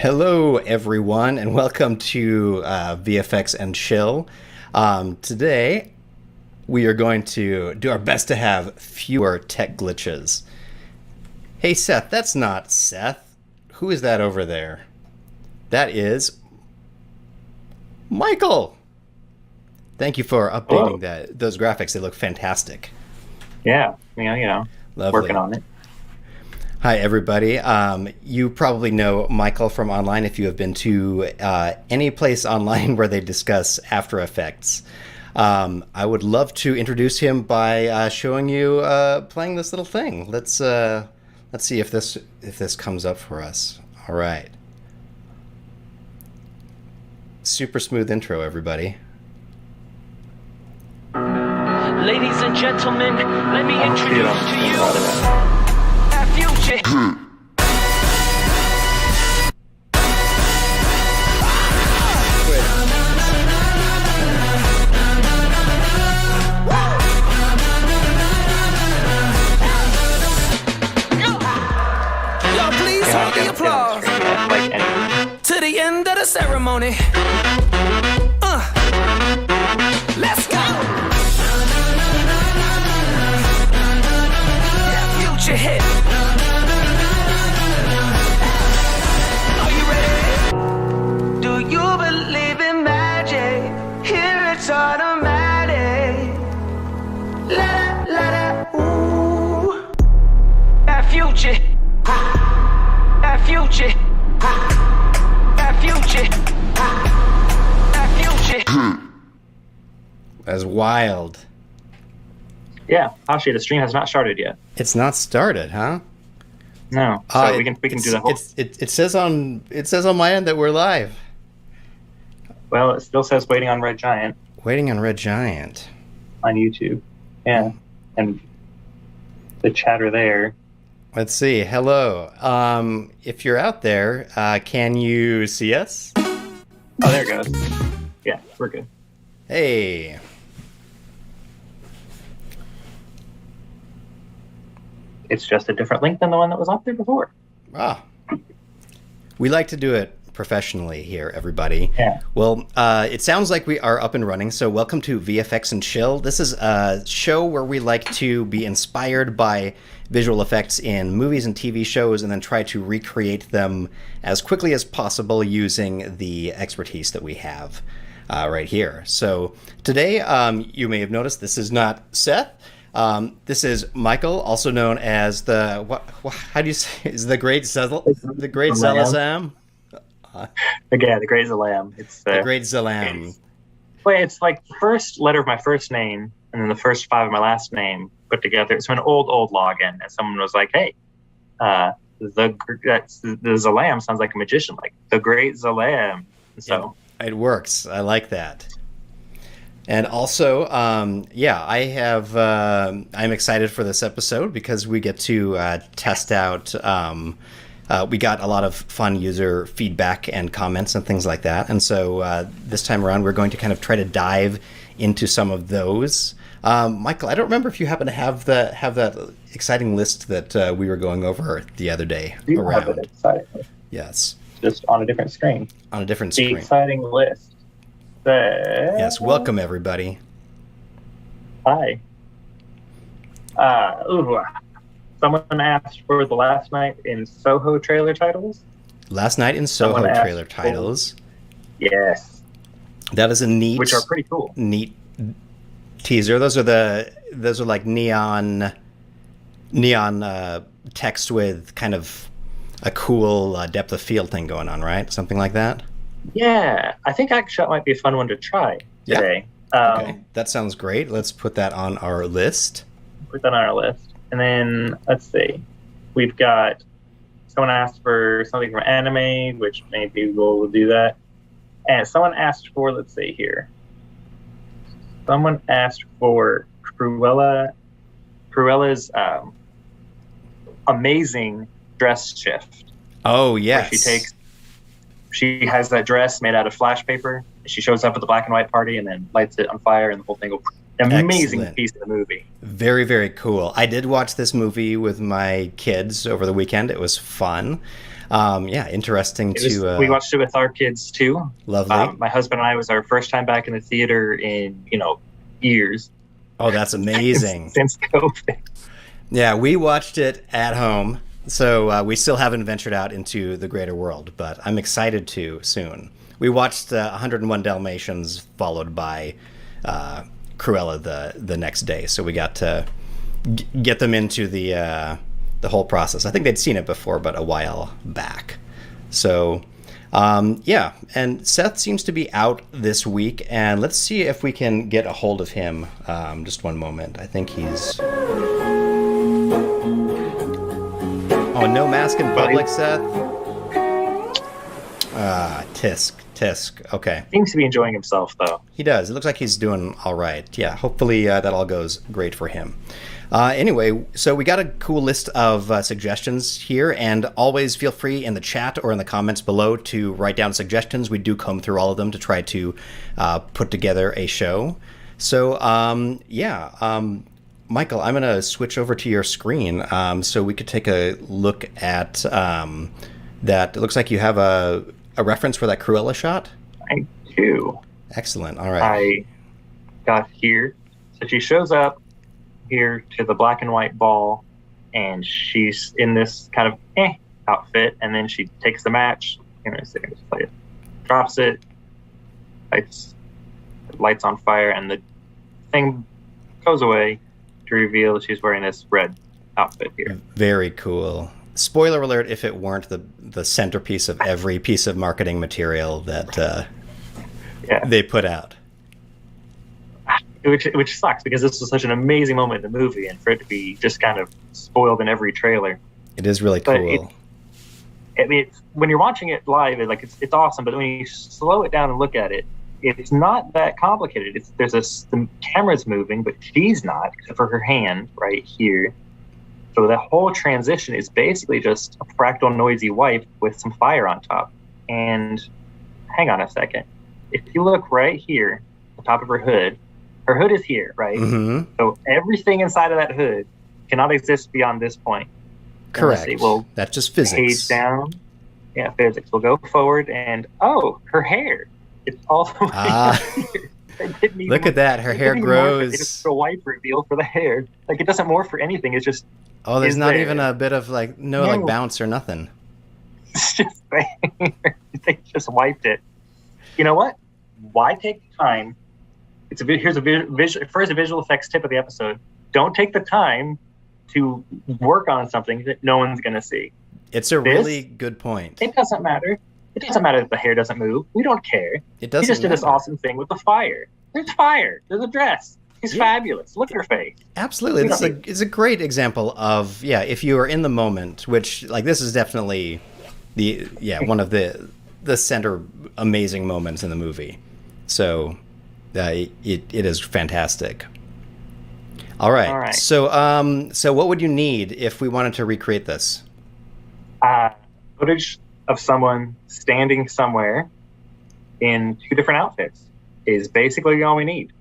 Hello, everyone, and welcome to VFX and Chill. Today, we are going to do our best to have fewer tech glitches. Hey, Seth, that's not Seth. Who is that over there? That is Michael. Thank you for updating those graphics. They look fantastic. Yeah, Lovely. Working on it. Hi, everybody. You probably know Michael from online if you have been to any place online where they discuss After Effects. I would love to introduce him by showing you playing this little thing. Let's see if this comes up for us. All right. Super smooth intro, everybody. Ladies and gentlemen, let me introduce to you our future. Y'all please hold the applause to the end of the ceremony. Let's go. Future hit. Are you ready? Do you believe in magic? Here it's automatic. La la la, ooh. Our future. Our future. Our future. Our future. That's wild. Yeah, Hashi, the stream has not started yet. It's not started, huh? No, so we can do the whole. It says on my end that we're live. Well, it still says waiting on Red Giant Waiting on Red Giant. on YouTube. Yeah, and the chatter there. Let's see. Hello. If you're out there, can you see us? Oh, there it goes. Yeah, we're good. Hey. It's just a different link than the one that was up there before. Ah. We like to do it professionally here, everybody. Yeah. Well, it sounds like we are up and running, so welcome to VFX and Chill. This is a show where we like to be inspired by visual effects in movies and TV shows and then try to recreate them as quickly as possible using the expertise that we have right here. So today, you may have noticed this is not Seth. This is Michael, also known as how do you say, is the TheGreatSzalam? Again, the TheGreatSzalam. It's The TheGreatSzalam. Well, it's like the first letter of my first name and then the first five of my last name put together. It's an old login, and someone was like, "Hey, the Zalam sounds like a magician, like the TheGreatSzalam." So it works. I like that. And also, I have. I'm excited for this episode because we get to test out. We got a lot of fun user feedback and comments and things like that. And so this time around, we're going to kind of try to dive into some of those. Michael, I don't remember if you happen to have that exciting list that we were going over the other day. Do you have an exciting list? Yes. Just on a different screen. On a different The screen. exciting list. Yes, welcome everybody. Hi. Someone asked for the Last Night in Soho trailer titles. Last Night in Soho Someone trailer asked for- titles. Yes. That is a neat, Which are pretty cool. neat teaser. Those are like neon text with kind of a cool depth of field thing going on, right? Something like that. Yeah, I think actually that might be a fun one to try today. Okay, that sounds great. Let's put that on our list. Put that on our list. And then, let's see. We've got someone asked for something from anime, which maybe we'll do that. And someone asked for, let's see here. Someone asked for Cruella's amazing dress shift. Oh, yes. Where she has that dress made out of flash paper. She shows up at the black and white party and then lights it on fire and the whole thing will. amazing Excellent. piece of the movie. Very, very cool. I did watch this movie with my kids over the weekend. It was fun. Yeah, interesting We watched it with our kids too. Lovely. My husband and I, was our first time back in the theater in, years. Oh, that's amazing. Since COVID. Yeah, we watched it at home, so we still haven't ventured out into the greater world, but I'm excited to soon. We watched 101 Dalmatians, followed by Cruella the next day, so we got to get them into the whole process. I think they'd seen it before, but a while back. So, yeah, and Seth seems to be out this week, and let's see if we can get a hold of him. Just one moment. I think he's... Oh, no mask in public, Seth? Tisk. Okay. Seems to be enjoying himself, though. He does. It looks like he's doing all right. Yeah, hopefully that all goes great for him. Anyway, so we got a cool list of suggestions here, and always feel free in the chat or in the comments below to write down suggestions. We do comb through all of them to try to put together a show. So, Michael, I'm going to switch over to your screen so we could take a look at that. It looks like you have a reference for that Cruella shot? I do. Excellent. All right. I got here. So she shows up here to the black and white ball, and she's in this kind of outfit, and then she takes the match. Just play it. Drops it. Lights on fire, and the thing goes away to reveal that she's wearing this red outfit here. Very cool. Spoiler alert if it weren't the centerpiece of every piece of marketing material that they put out. Which sucks, because this was such an amazing moment in the movie, and for it to be just kind of spoiled in every trailer. It is really cool. When you're watching it live, it's awesome, but when you slow it down and look at it, it's not that complicated. The camera's moving, but she's not, except for her hand right here. So the whole transition is basically just a fractal noisy wipe with some fire on top. And hang on a second. If you look right here, the top of her hood is here, right? Mm-hmm. So everything inside of that hood cannot exist beyond this point. Correct. That's just physics. Page down. Yeah, physics. We'll go forward, and her hair. It's all the way here. Look at that. Her hair grows. It's just a wipe reveal for the hair. It doesn't morph for anything. It's just... Oh, there's not even a bit of bounce or nothing. It's just there. They just wiped it. You know what? Why take the time? Here's a visual effects tip of the episode. Don't take the time to work on something that no one's going to see. It's a really good point. It doesn't matter. It doesn't matter if the hair doesn't move. We don't care. It doesn't. He just did this awesome thing with the fire. There's fire. There's a dress. She's fabulous. Look at her face. Absolutely. It's a great example of, if you are in the moment, which, this is definitely one of the center amazing moments in the movie. So it is fantastic. All right. So what would you need if we wanted to recreate this? Footage of someone standing somewhere in two different outfits is basically all we need.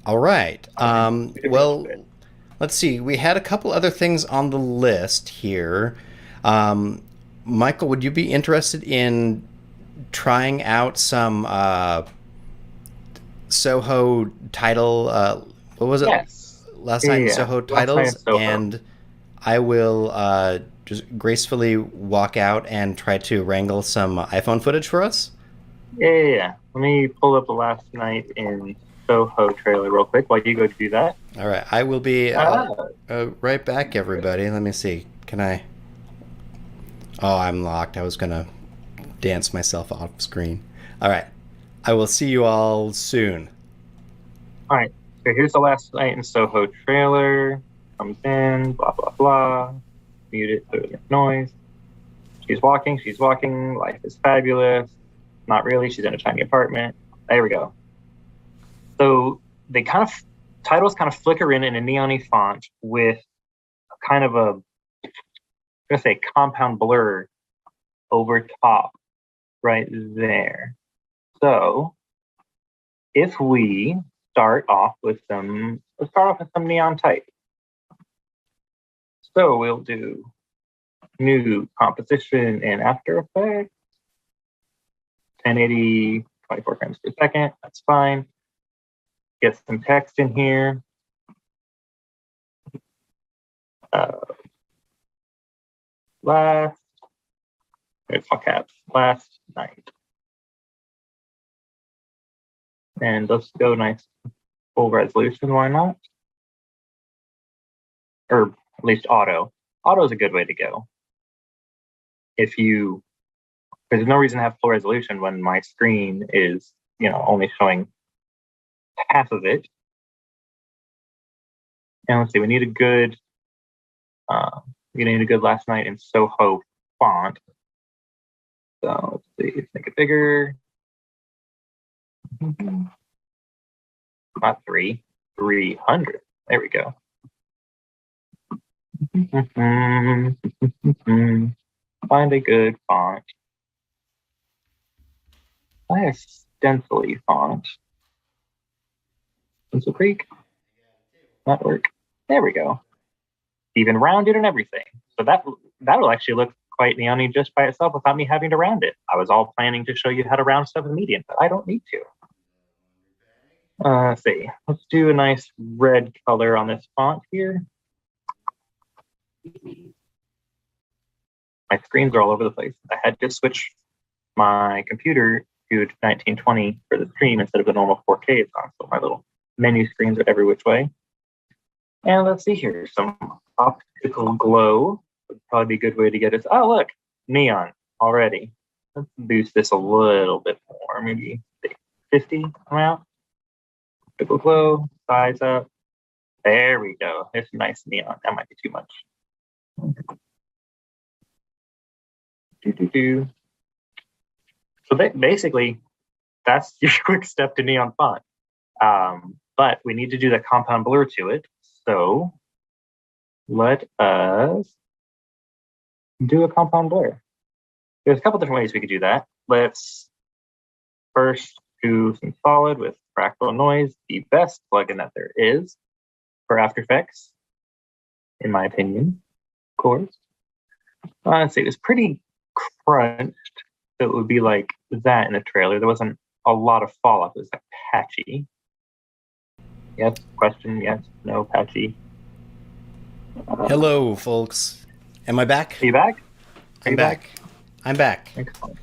All right. Well, let's see. We had a couple other things on the list here. Michael, would you be interested in trying out some Soho title? What was it? Yes. Last night Soho titles, and I will just gracefully walk out and try to wrangle some iPhone footage for us. Yeah. Let me pull up the last night in Soho trailer real quick while you go do that. All right, I will be right back, everybody. Let me see. Can I? Oh, I'm locked. I was gonna dance myself off screen. All right, I will see you all soon. All right, so here's the last night in Soho trailer. Comes in, blah blah blah. Mute it, so there's noise. She's walking. Life is fabulous. Not really. She's in a tiny apartment. There we go. So they titles kind of flicker in a neon-y font with kind of I'm gonna say compound blur over top right there. So if we start off with some neon type. So we'll do new composition in After Effects, 1080, 24 frames per second. That's fine. Get some text in here. Last night. And let's go nice full resolution, why not? Or at least auto. Auto is a good way to go. There's no reason to have full resolution when my screen is, only showing half of it. And let's see, we need a good last night in Soho font. So let's see, let's make it bigger. Not 300. There we go. Find a good font. I have Stencily font. Stencil Creek. Not work. There we go. Even rounded and everything. So that'll actually look quite neon-y just by itself without me having to round it. I was all planning to show you how to round stuff with median, but I don't need to. Let's see. Let's do a nice red color on this font here. My screens are all over the place. I had to switch my computer to 1920 for the stream instead of the normal 4K it's on. So my little menu screens are every which way. And let's see here. Some optical glow would probably be a good way to get us. Oh, look, neon already. Let's boost this a little bit more, maybe 50 amount. Optical glow, size up. There we go. There's some nice neon. That might be too much. So basically, that's your quick step to neon font. But we need to do the compound blur to it. So let us do a compound blur. There's a couple different ways we could do that. Let's first do some solid with Fractal Noise, the best plugin that there is for After Effects, in my opinion, of course. Let's see, it was pretty crunched, so it would be like that in the trailer. There wasn't a lot of fall off. It was like patchy. Yes, question, yes, no, patchy. Hello, folks. Am I back? Are you back? I'm back. I'm back. Excellent.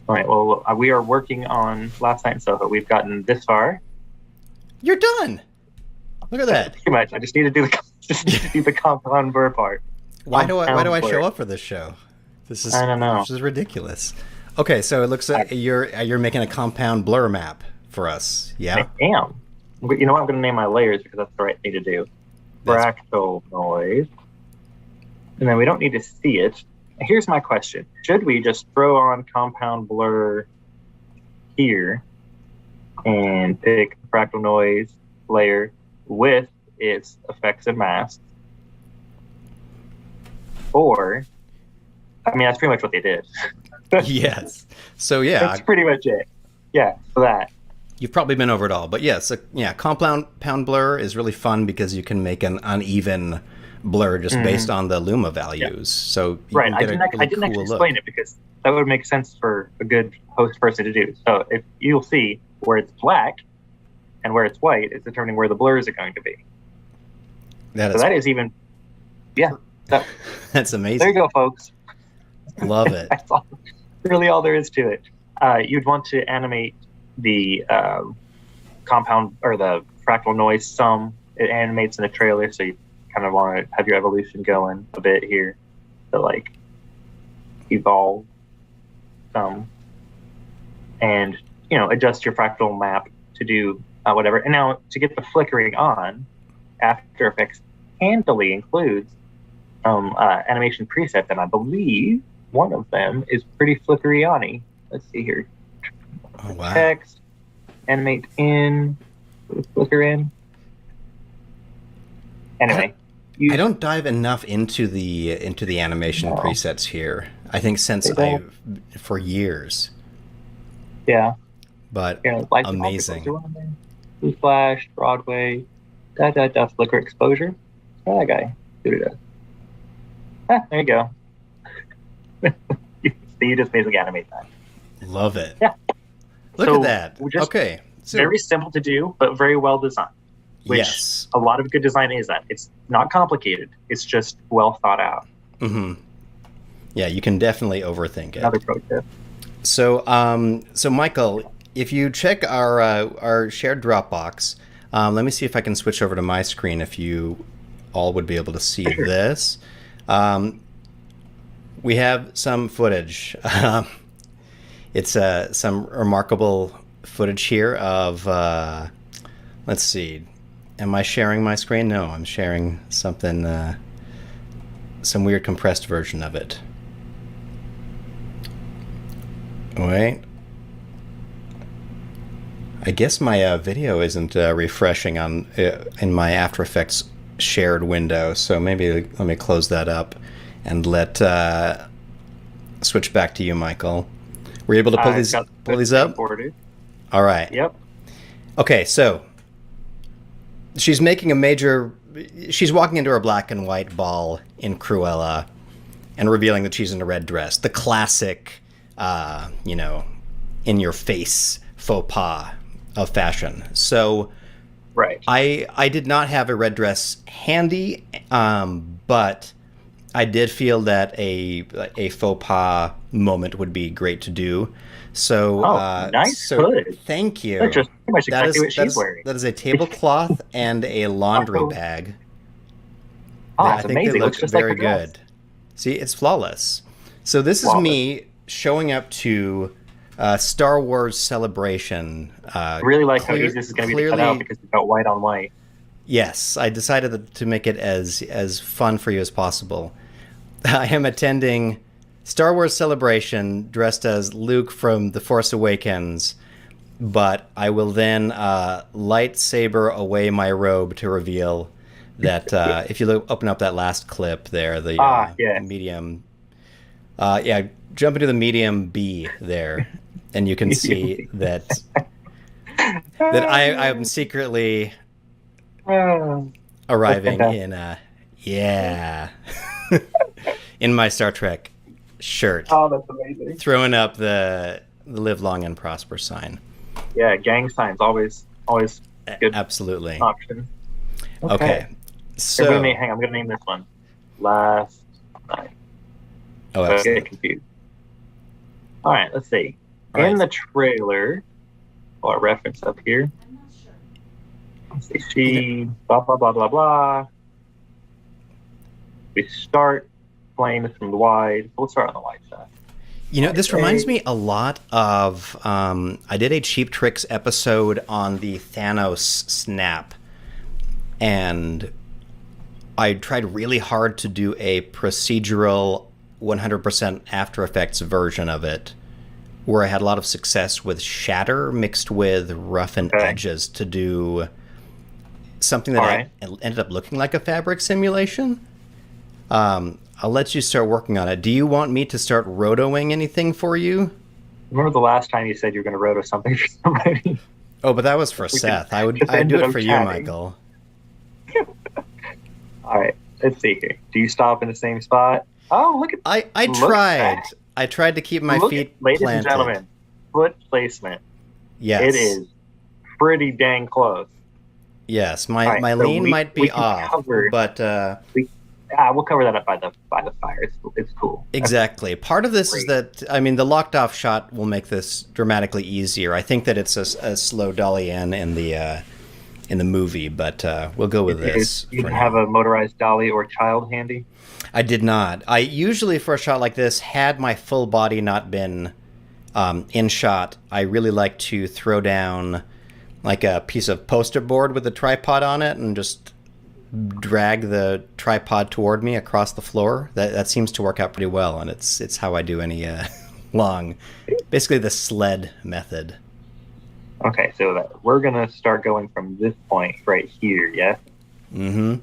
All right, well, we are working on Last Night in Soho. We've gotten this far. You're done. Look at that. Too much. I just need to do the compound blur part. Why do I show up for this show? I don't know. This is ridiculous. Okay, so it looks like you're making a compound blur map for us. Yeah. I am. You know what? I'm going to name my layers because that's the right thing to do. Fractal noise. And then we don't need to see it. Here's my question. Should we just throw on compound blur here and pick fractal noise layer with its effects and masks? Or, I mean, that's pretty much what they did. Yes. So yeah. That's pretty much it. Yeah, for that. You've probably been over it all, but yes, compound blur is really fun because you can make an uneven blur just based on the luma values. Yeah. So right, I didn't actually explain it because that would make sense for a good host person to do. So if you'll see where it's black and where it's white, it's determining where the blurs are going to be. That is even, yeah. That's amazing. There you go, folks. Love it. That's really all there is to it. You'd want to animate the compound or the fractal noise sum. It animates in the trailer, so you kind of want to have your evolution going a bit here to like evolve some and adjust your fractal map to do whatever. And now to get the flickering on, After Effects handily includes animation presets, and I believe one of them is pretty flickery on-y. Let's see here. Oh, wow. Text, animate in, flicker in. Anyway, I don't dive enough into the animation presets here. I think for years. Yeah. But amazing. blue flash, Broadway, flicker exposure. Oh, that guy. There you go. So you just basically animate that. Love it. Yeah. Look at that. Okay. So, very simple to do, but very well designed. Which yes. A lot of good design is that. It's not complicated. It's just well thought out. Mm-hmm. Yeah, you can definitely overthink it. Another pro tip. So, so Michael, if you check our shared Dropbox, let me see if I can switch over to my screen if you all would be able to see this. We have some footage. It's some remarkable footage here of, let's see, am I sharing my screen? No, I'm sharing something, some weird compressed version of it. Wait. I guess my video isn't refreshing on in my After Effects shared window, so maybe let me close that up and let switch back to you, Michael. Were you able to pull these up? Forwarded. All right. Yep. Okay, so she's making she's walking into her black and white ball in Cruella and revealing that she's in a red dress. The classic, in your face faux pas of fashion. So right. I did not have a red dress handy, but I did feel that a faux pas moment would be great to do. So, nice hood. Thank you. That's just pretty much exactly what she's wearing. That is a tablecloth and a laundry bag. I think amazing. They look just very good. See, it's flawless. So this is me showing up to Star Wars Celebration. I really like how easy this is going to be to cut out because it's got white on white. Yes, I decided to make it as fun for you as possible. I am attending Star Wars Celebration dressed as Luke from The Force Awakens, but I will then lightsaber away my robe to reveal that if you open up that last clip there, the medium, jump into the medium B there, and you can see that I am secretly arriving in in my Star Trek shirt. Oh, that's amazing. Throwing up the live long and prosper sign. Yeah, gang signs always good. Absolutely. Option. Okay. So I'm gonna name this one Last Night. Oh, absolutely. Get confused. All right, let's see. In the trailer, a reference up here. Let's see. She blah blah blah blah blah. We start playing from the wide. We'll start on the wide side. This reminds me a lot of I did a Cheap Tricks episode on the Thanos snap, and I tried really hard to do a procedural 100% After Effects version of it, where I had a lot of success with Shatter mixed with Roughen Edges to do something that ended up looking like a fabric simulation. I'll let you start working on it. Do you want me to start rotoing anything for you? Remember the last time you said you were going to roto something for somebody? Oh, but that was for Seth. I'd do it for you, Michael. All right, let's see here. Do you stop in the same spot? Oh, look at I tried. I tried to keep my feet planted. Ladies and gentlemen, foot placement. Yes. It is pretty dang close. Yes, my lean might be off, but we'll cover that up by the fire. It's cool. Exactly. Part of this is that the locked off shot will make this dramatically easier. I think that it's a slow dolly in the movie, but we'll go with this. You have a motorized dolly or child handy? I did not. I usually, for a shot like this, had my full body not been in shot, I really like to throw down like a piece of poster board with a tripod on it and just drag the tripod toward me across the floor. That seems to work out pretty well, and it's how I do any basically the sled method. Okay, so we're gonna start going from this point right here, yeah? Mm-hmm.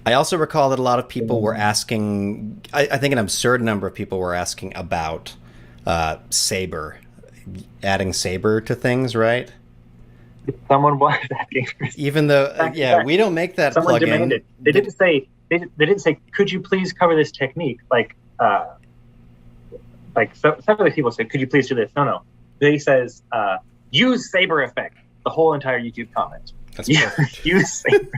I also recall that a lot of people were asking, I think an absurd number of people were asking about Saber, adding Saber to things, right? Someone was asking for Even though, we don't make that someone plugin. demanded. They didn't say. They didn't say. Could you please cover this technique? Some other people said, could you please do this? No. They says use saber effect. The whole entire YouTube comment. That's perfect. Use saber.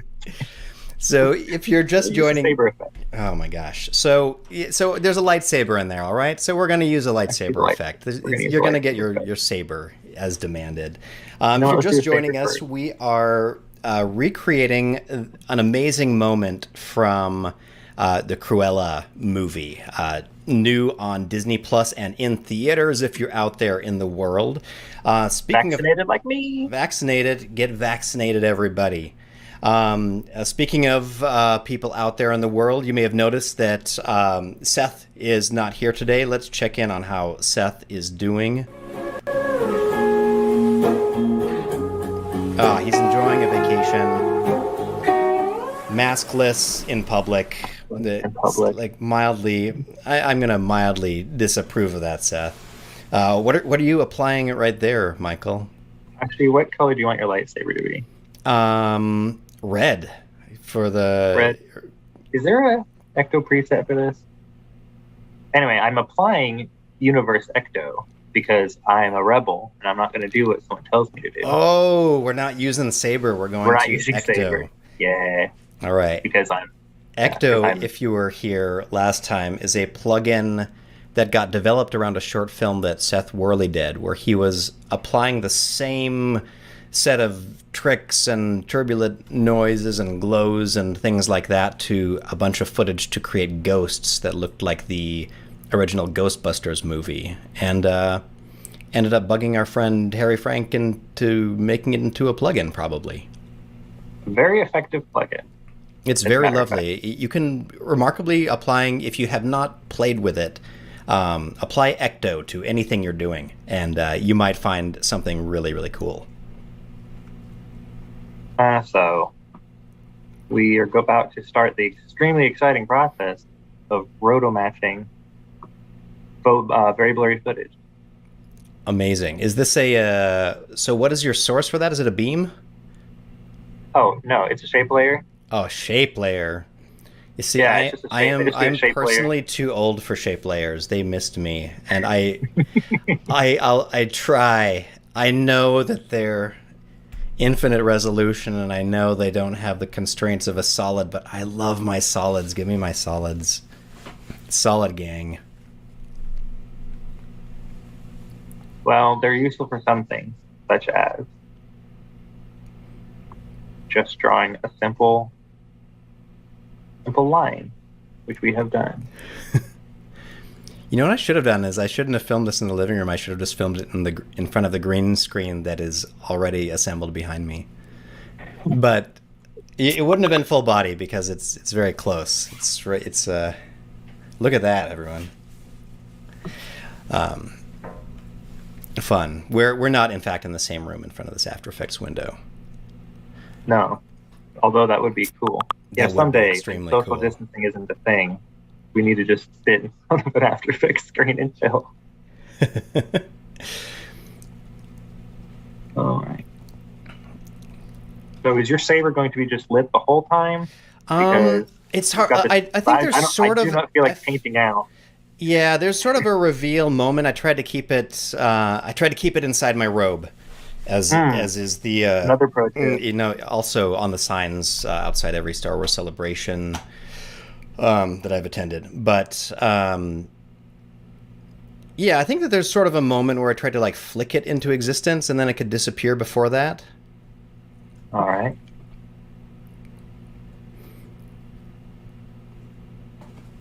So if you're just joining, saber effect. Oh my gosh! So there's a lightsaber in there, all right. So we're going to use a lightsaber effect. You're going to get your saber as demanded. If you're just joining us, we are recreating an amazing moment from the Cruella movie, new on Disney Plus and in theaters if you're out there in the world. Speaking vaccinated like me. Vaccinated, get vaccinated, everybody. Speaking of people out there in the world, you may have noticed that Seth is not here today. Let's check in on how Seth is doing. He's enjoying a vacation. Maskless in public. Like mildly, I'm going to mildly disapprove of that, Seth. What are you applying it right there, Michael? Actually, what color do you want your lightsaber to be? Red for the red. Is there a Ecto preset for this? Anyway, I'm applying Universe Ecto because I'm a rebel and I'm not going to do what someone tells me to do. Oh, we're not using saber. We're not using Ecto. Saber. Yeah. All right. Because I'm Ecto. If you were here last time, is a plugin that got developed around a short film that Seth Worley did, where he was applying the same set of tricks and turbulent noises and glows and things like that to a bunch of footage to create ghosts that looked like the original Ghostbusters movie, and ended up bugging our friend Harry Frank into making it into a plugin, probably. Very effective plugin. It's very lovely. You can remarkably applying, if you have not played with it, apply Ecto to anything you're doing, and you might find something really, really cool. So we are about to start the extremely exciting process of roto matching very blurry footage. Amazing. Is this so what is your source for that? Is it a beam? Oh, no, it's a shape layer. Oh, shape layer. You see, yeah, I'm personally too old for shape layers. They missed me, and I try. I know that they're infinite resolution, and I know they don't have the constraints of a solid, but I love my solids. Give me my solids. Solid gang. Well, they're useful for some things, such as just drawing a simple line, which we have done. You know what I should have done is I shouldn't have filmed this in the living room. I should have just filmed it in front of the green screen that is already assembled behind me. But it wouldn't have been full body because it's very close. It's look at that, everyone. Fun. We're not in fact in the same room in front of this After Effects window. No, although that would be cool. Yeah, someday social cool. distancing isn't a thing. We need to just sit in front of an After Effects screen and chill. All right. So is your saber going to be just lit the whole time? Because it's hard. I think there's I do not feel like painting out. Yeah, there's sort of a reveal moment. I tried to keep it. I tried to keep it inside my robe, as is the another pro tip. You know, also on the signs outside every Star Wars celebration that I've attended. But yeah, I think that there's sort of a moment where I tried to like flick it into existence, and then it could disappear before that. All right.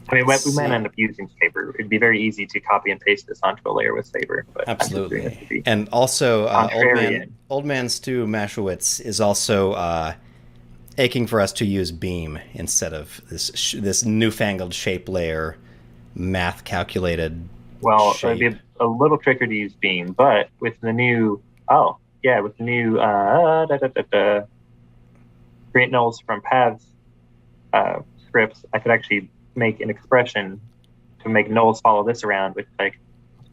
I mean, we might end up using Saber. It'd be very easy to copy and paste this onto a layer with Saber. But absolutely. And also, Old Man Stu Mashowitz is also aching for us to use Beam instead of this newfangled shape layer, math calculated. Well, shape. It'd be a little trickier to use Beam, but with the new Grant Knowles from Paths scripts, I could actually make an expression to make Knowles follow this around with make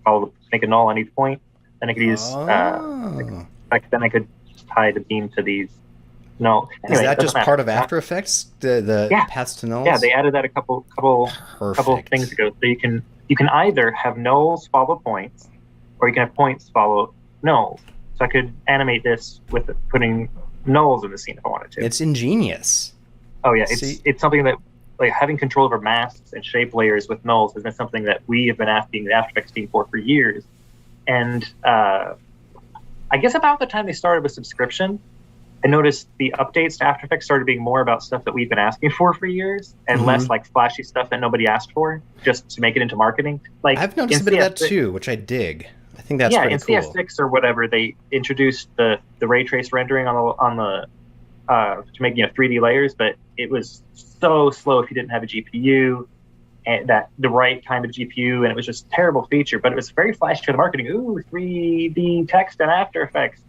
a null on each point. Then I could use then I could just tie the beam to these. No, anyway, is that just part of After Effects? The paths to nulls? Yeah, they added that a couple of things ago. So you can either have nulls follow points, or you can have points follow nulls. So I could animate this with putting nulls in the scene if I wanted to. It's ingenious. Oh yeah, it's something that, like, having control over masks and shape layers with nulls has been something that we have been asking the After Effects team for years. And I guess about the time they started with subscription, I noticed the updates to After Effects started being more about stuff that we've been asking for years, and less like flashy stuff that nobody asked for, just to make it into marketing. Like, I've noticed a bit of that too, which I dig. I think that's pretty cool. Yeah, in CS6 or whatever, they introduced the ray trace rendering on the to make 3D layers, but it was so slow if you didn't have a GPU, and the right kind of GPU, and it was just a terrible feature. But it was very flashy to the marketing. Ooh, 3D text and After Effects,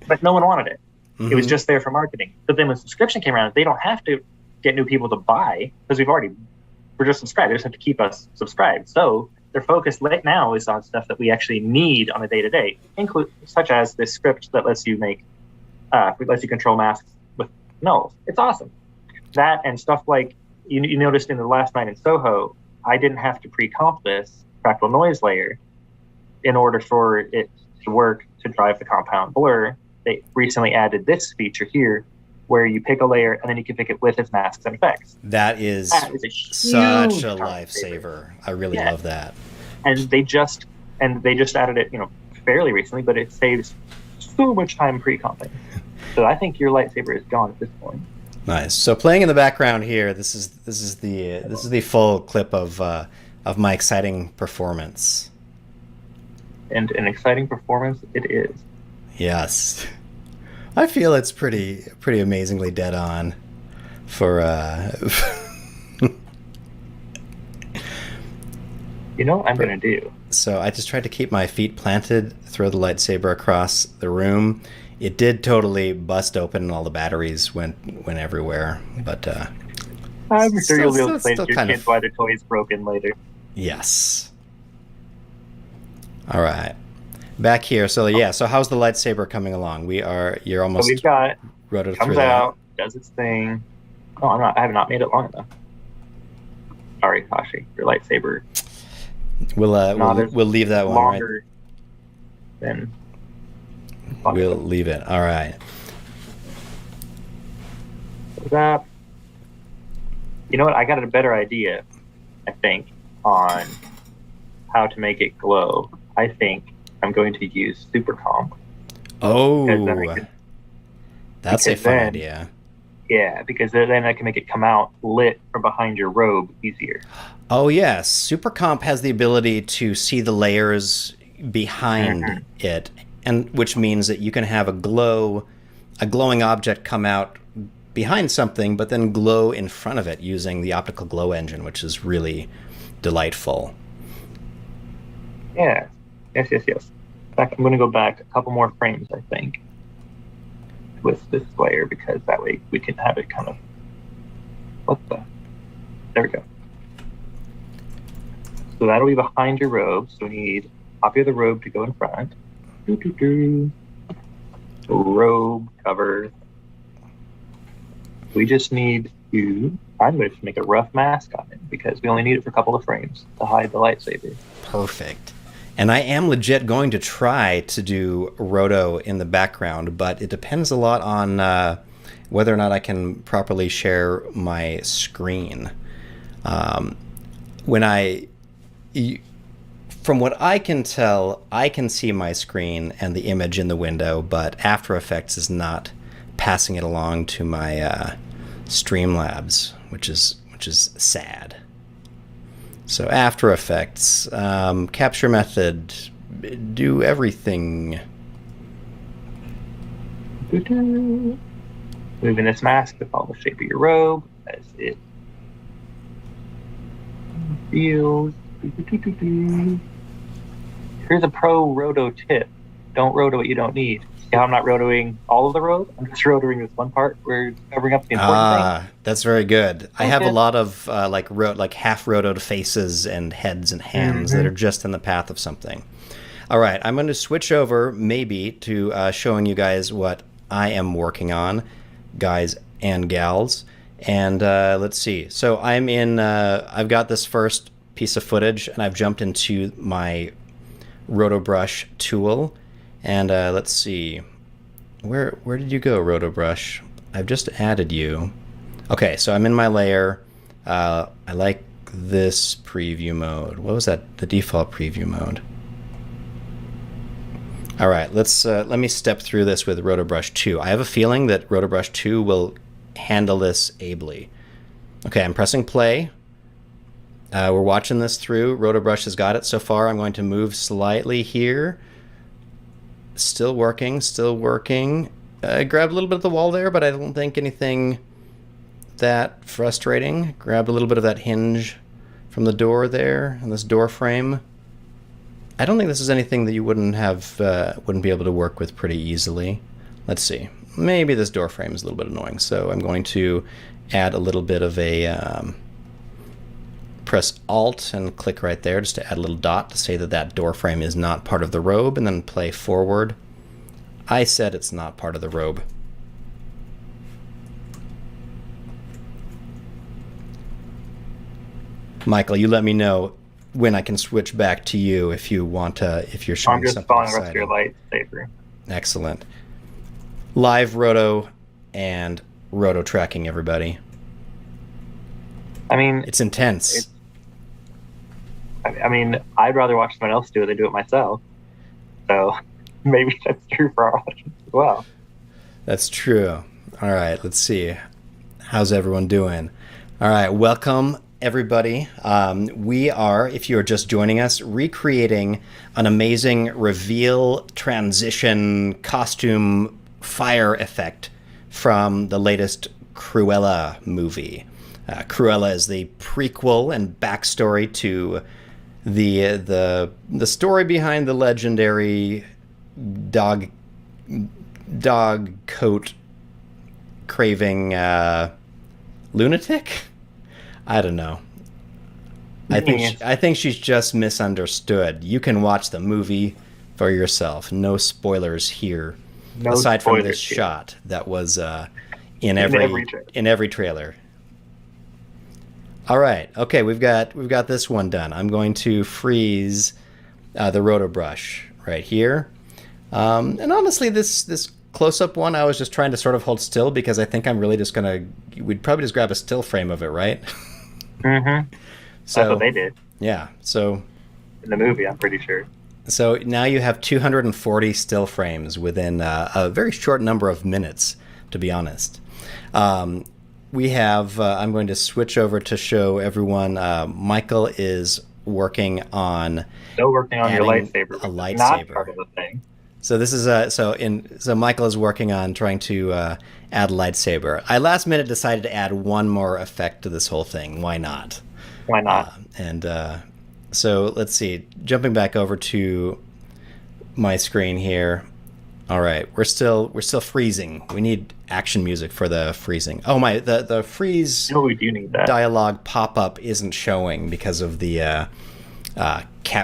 but no one wanted it. Mm-hmm. It was just there for marketing. But then when subscription came around, they don't have to get new people to buy, because we're just subscribed. They just have to keep us subscribed. So their focus right now is on stuff that we actually need on a day-to-day, such as this script that lets you control masks with nulls. It's awesome. That and stuff like you noticed in the last night in Soho, I didn't have to pre-comp this fractal noise layer in order for it to work to drive the compound blur. They recently added this feature here, where you pick a layer and then you can pick it with its masks and effects. That is such a lifesaver. I really love that. And they just added it, fairly recently, but it saves so much time pre-comping. So I think your lightsaber is gone at this point. Nice. So playing in the background here, this is the full clip of my exciting performance. And an exciting performance it is. Yes. I feel it's pretty amazingly dead on for You know what I'm going to do? So I just tried to keep my feet planted, throw the lightsaber across the room. It did totally bust open and all the batteries went everywhere. But I'm sure you'll be able to explain to your kids why the toy's broken later. Yes. All right. Back here. So so how's the lightsaber coming along? You're almost. So we've got rotoed comes through out, does its thing. Oh, I have not made it long enough. Sorry, Hashi, your lightsaber. We'll leave that one longer right. Than we'll leave it. All right. That. You know what? I got a better idea, I think, on how to make it glow. I think I'm going to use Supercomp. Oh, that's a fun idea. Yeah, because then I can make it come out lit from behind your robe easier. Oh yes, Supercomp has the ability to see the layers behind it, and which means that you can have a glowing object come out behind something, but then glow in front of it using the optical glow engine, which is really delightful. Yeah. Yes. In fact, I'm going to go back a couple more frames, I think, with this layer, because that way we can have it kind of... There we go. So that'll be behind your robe. So we need a copy of the robe to go in front. Robe cover. We just need to... I'm going to make a rough mask on it, because we only need it for a couple of frames to hide the lightsaber. Perfect. And I am legit going to try to do roto in the background, but it depends a lot on whether or not I can properly share my screen. From what I can tell, I can see my screen and the image in the window, but After Effects is not passing it along to my Streamlabs, which is sad. So After Effects, capture method, do everything. Moving this mask to follow the shape of your robe as it feels. Here's a pro roto tip. Don't roto what you don't need. See how I'm not rotoing all of the robe? I'm just rotoing this one part where it's covering up the important thing. That's very good. I have a lot of half rotoed faces and heads and hands that are just in the path of something. All right, I'm going to switch over maybe to showing you guys what I am working on, guys and gals. And let's see. So I'm in, I've got this first piece of footage, and I've jumped into my Roto Brush tool. And let's see. Where did you go, Roto Brush? I've just added you. Okay, so I'm in my layer. I like this preview mode. What was that? The default preview mode. All right, let me step through this with Roto Brush 2. I have a feeling that Roto Brush 2 will handle this ably. Okay, I'm pressing play. We're watching this through. Roto Brush has got it so far. I'm going to move slightly here. Still working, still working. I grabbed a little bit of the wall there, but I don't think anything that frustrating. Grabbed a little bit of that hinge from the door there, and this door frame. I don't think this is anything that you wouldn't be able to work with pretty easily. Let's see. Maybe this door frame is a little bit annoying, so I'm going to add a little bit of a press Alt and click right there just to add a little dot to say that that door frame is not part of the robe, and then play forward. I said it's not part of the robe. Michael, you let me know when I can switch back to you if you want to, if you're showing something. I'm just following the rest of your lightsaber. Excellent. Live roto and roto tracking, everybody. I mean, it's intense. I mean, I'd rather watch someone else do it than do it myself. So maybe that's true for our audience as well. That's true. All right, let's see. How's everyone doing? All right, welcome everybody. We are, if you're just joining us, recreating an amazing reveal, transition, costume, fire effect from the latest Cruella movie. Cruella is the prequel and backstory to the story behind the legendary dog coat craving lunatic. I don't know. I think she's just misunderstood. You can watch the movie for yourself. No spoilers here. No aside spoilers from this here. shot that was in every trailer. All right. Okay, we've got this one done. I'm going to freeze the Roto Brush right here. And honestly, this close-up one, I was just trying to sort of hold still because I think I'm really just we'd probably just grab a still frame of it, right? Mm-hmm. So, that's what they did. Yeah. So in the movie, I'm pretty sure. So now you have 240 still frames within a very short number of minutes, to be honest. We have, I'm going to switch over to show everyone, Michael is working on... Still working on your lightsaber. A lightsaber. Not part of the thing. So this is, so Michael is working on trying to add lightsaber. I last minute decided to add one more effect to this whole thing. Why not? Why not? So let's see, jumping back over to my screen here. All right, we're still freezing. We need action music for the freezing. Oh my, the freeze we do need that. Dialogue pop-up isn't showing because of the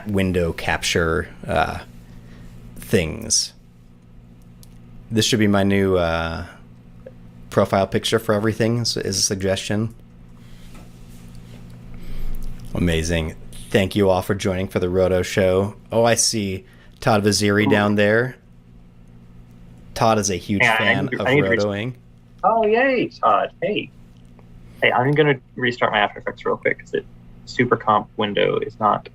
window capture things. This should be my new profile picture for everything, is a suggestion. Amazing. Thank you all for joining for the Roto Show. Oh, I see Todd Vaziri down there. Todd is a huge fan of rotoing. Oh, yay, Todd. Hey, I'm going to restart my After Effects real quick because Supercomp window is not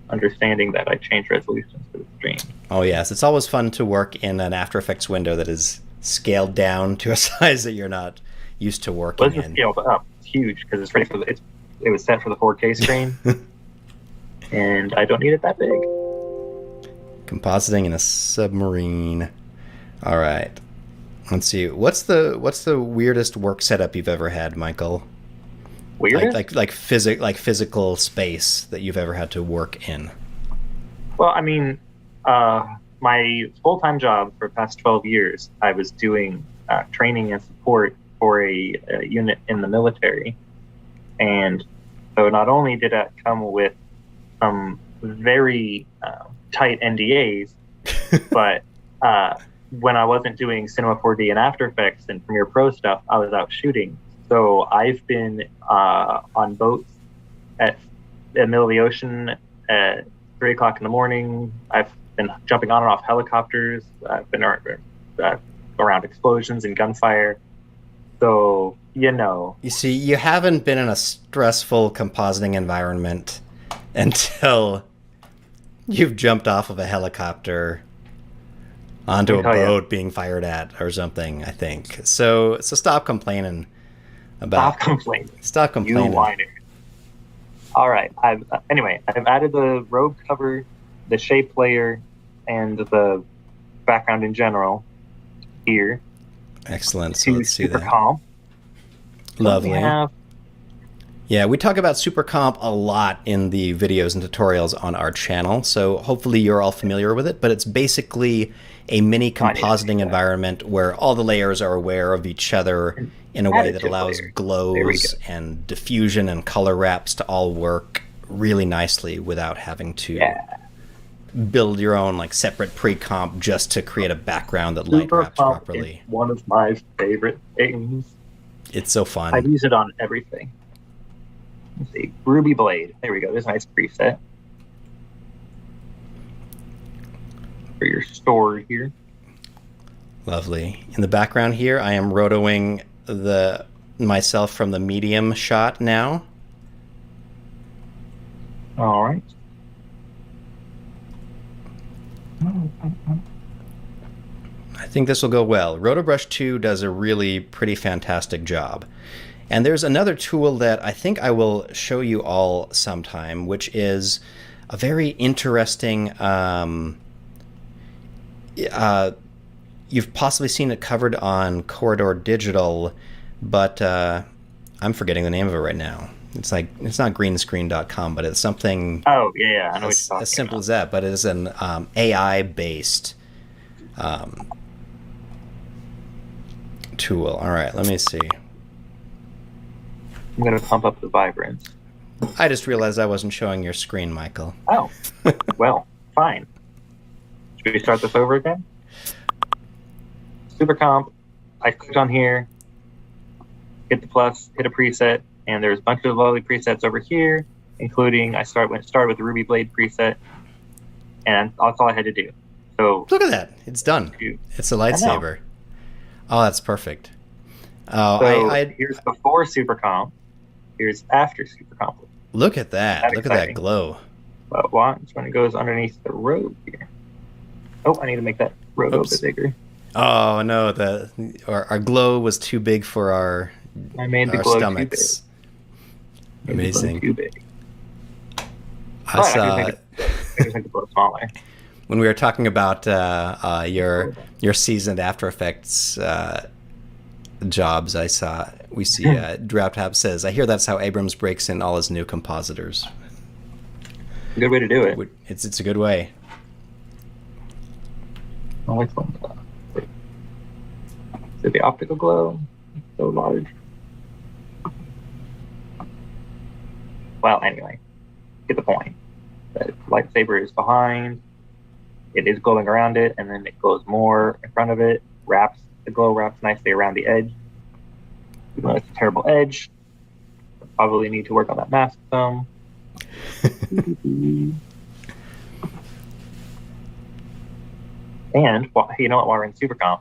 understanding that I changed resolutions for the stream. Oh, yes. It's always fun to work in an After Effects window that is scaled down to a size that you're not used to working in. Scaled up. It's huge because it's ready for it was set for the 4K screen. And I don't need it that big. Compositing in a submarine. All right. Let's see. What's the weirdest work setup you've ever had, Michael? Weirdest? Like physical space that you've ever had to work in. Well, I mean, my full-time job for the past 12 years, I was doing training and support for a unit in the military. And so not only did that come with some very tight NDAs, but when I wasn't doing Cinema 4D and After Effects and Premiere Pro stuff, I was out shooting. So I've been on boats at the middle of the ocean at 3 o'clock in the morning. I've been jumping on and off helicopters. I've been around explosions and gunfire. So, You see, you haven't been in a stressful compositing environment until you've jumped off of a helicopter onto a boat being fired at or something, I think. So stop complaining about... Stop complaining. You whiner. All right. I've added the robe cover, the shape layer, and the background in general here. Excellent. So let's see that. Supercomp. Lovely. Yeah, we talk about Supercomp a lot in the videos and tutorials on our channel, so hopefully you're all familiar with it, but it's basically a mini compositing environment where all the layers are aware of each other in a way that allows glows and diffusion and color wraps to all work really nicely without having to build your own like separate pre-comp just to create a background that light wraps properly. One of my favorite things. It's so fun. I use it on everything. Let's see, Ruby Blade. There we go. There's a nice preset for your store here. Lovely. In the background here, I am rotoing myself from the medium shot now. All right. I think this will go well. Roto Brush 2 does a really pretty fantastic job. And there's another tool that I think I will show you all sometime, which is a very interesting... you've possibly seen it covered on Corridor Digital, but I'm forgetting the name of it right now. It's not greenscreen.com, but it's something... Oh, yeah, I know what you're talking about. As simple as that, but it is an AI-based tool. All right, let me see. I'm going to pump up the vibrance. I just realized I wasn't showing your screen, Michael. Oh, well, fine. Should we start this over again? Supercomp, I clicked on here, hit the plus, hit a preset, and there's a bunch of lovely presets over here, including I started with the Ruby Blade preset, and that's all I had to do. So look at that, it's done. It's a lightsaber. Oh, that's perfect. Oh, so here's before Supercomp. Here's after Supercomp. Look at that. Look at that glow. But watch when it goes underneath the robe here. Oh, I need to make that robe a bit bigger. Oh no, our glow was too big for our stomachs. Amazing. Too big. I saw. I just make the glow smaller. When we were talking about your seasoned After Effects jobs, we see DrapTab says, "I hear that's how Abrams breaks in all his new compositors." Good way to do it. It's a good way. I like one. Is the optical glow so large? Well, anyway, get the point. The lightsaber is behind. It is glowing around it, and then it glows more in front of it. The glow wraps nicely around the edge. Even though it's a terrible edge, probably need to work on that mask some. And you know what? While we're in Supercomp,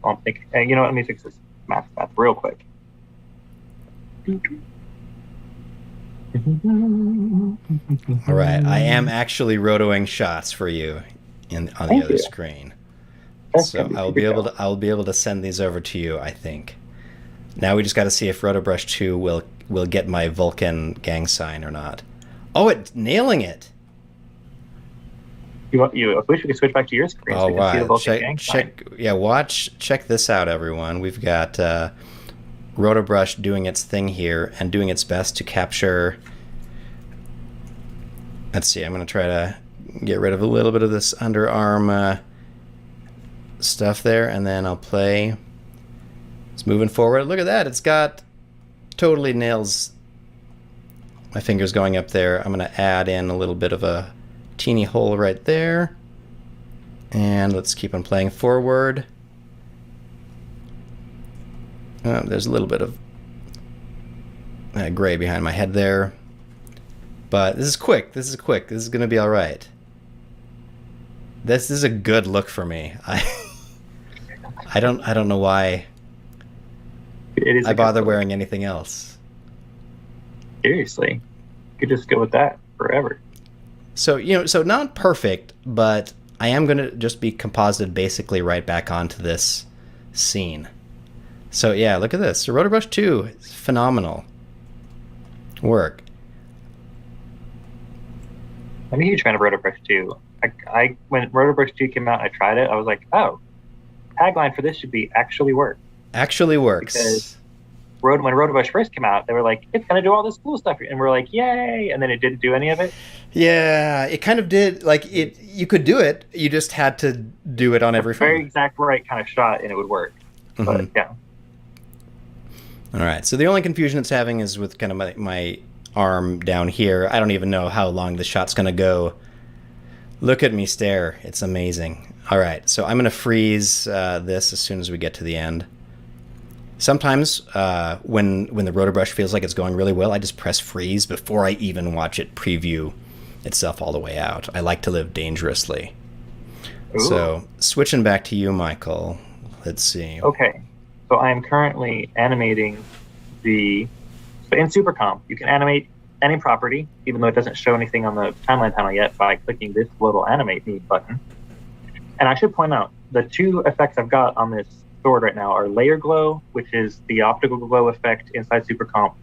I'm thinking, you know what? Let me fix this mask path real quick. All right, I am actually rotoing shots for you on the other screen, so I'll be able to send these over to you. I think. Now we just got to see if Roto Brush 2 will get my Vulcan gang sign or not. Oh, it's nailing it. I wish we could switch back to your screen. Oh, wow. Check this out, everyone. We've got Roto Brush doing its thing here and doing its best to capture... Let's see, I'm going to try to get rid of a little bit of this underarm stuff there, and then I'll play. It's moving forward. Look at that. It's got... Totally nails my fingers going up there. I'm going to add in a little bit of a teeny hole right there. And let's keep on playing forward. There's a little bit of gray behind my head there. But this is quick. This is going to be all right. This is a good look for me. I don't know why I bother wearing anything else. Seriously. You could just go with that forever. So, so not perfect, but I am going to just be composited basically right back onto this scene. So yeah, look at this. So Roto Brush 2 is phenomenal work. I'm a huge fan of Roto Brush 2. When Roto Brush 2 came out and I tried it, I was like, oh, tagline for this should be actually work. Actually works. Because when Roto Brush first came out, they were like, it's going to do all this cool stuff. And we're like, yay. And then it didn't do any of it. Yeah, it kind of did. Like, you could do it. You just had to do it on every frame. Very exact right kind of shot and it would work. Mm-hmm. But yeah. All right. So the only confusion it's having is with kind of my arm down here. I don't even know how long the shot's going to go. Look at me stare. It's amazing. All right. So I'm going to freeze this as soon as we get to the end. Sometimes when the Roto Brush feels like it's going really well, I just press freeze before I even watch it preview itself all the way out. I like to live dangerously. Ooh. So switching back to you, Michael. Let's see. Okay. So I am currently animating so in Supercomp, you can animate any property, even though it doesn't show anything on the timeline panel yet, by clicking this little animate me button. And I should point out, the two effects I've got on this sword right now are layer glow, which is the optical glow effect inside Supercomp,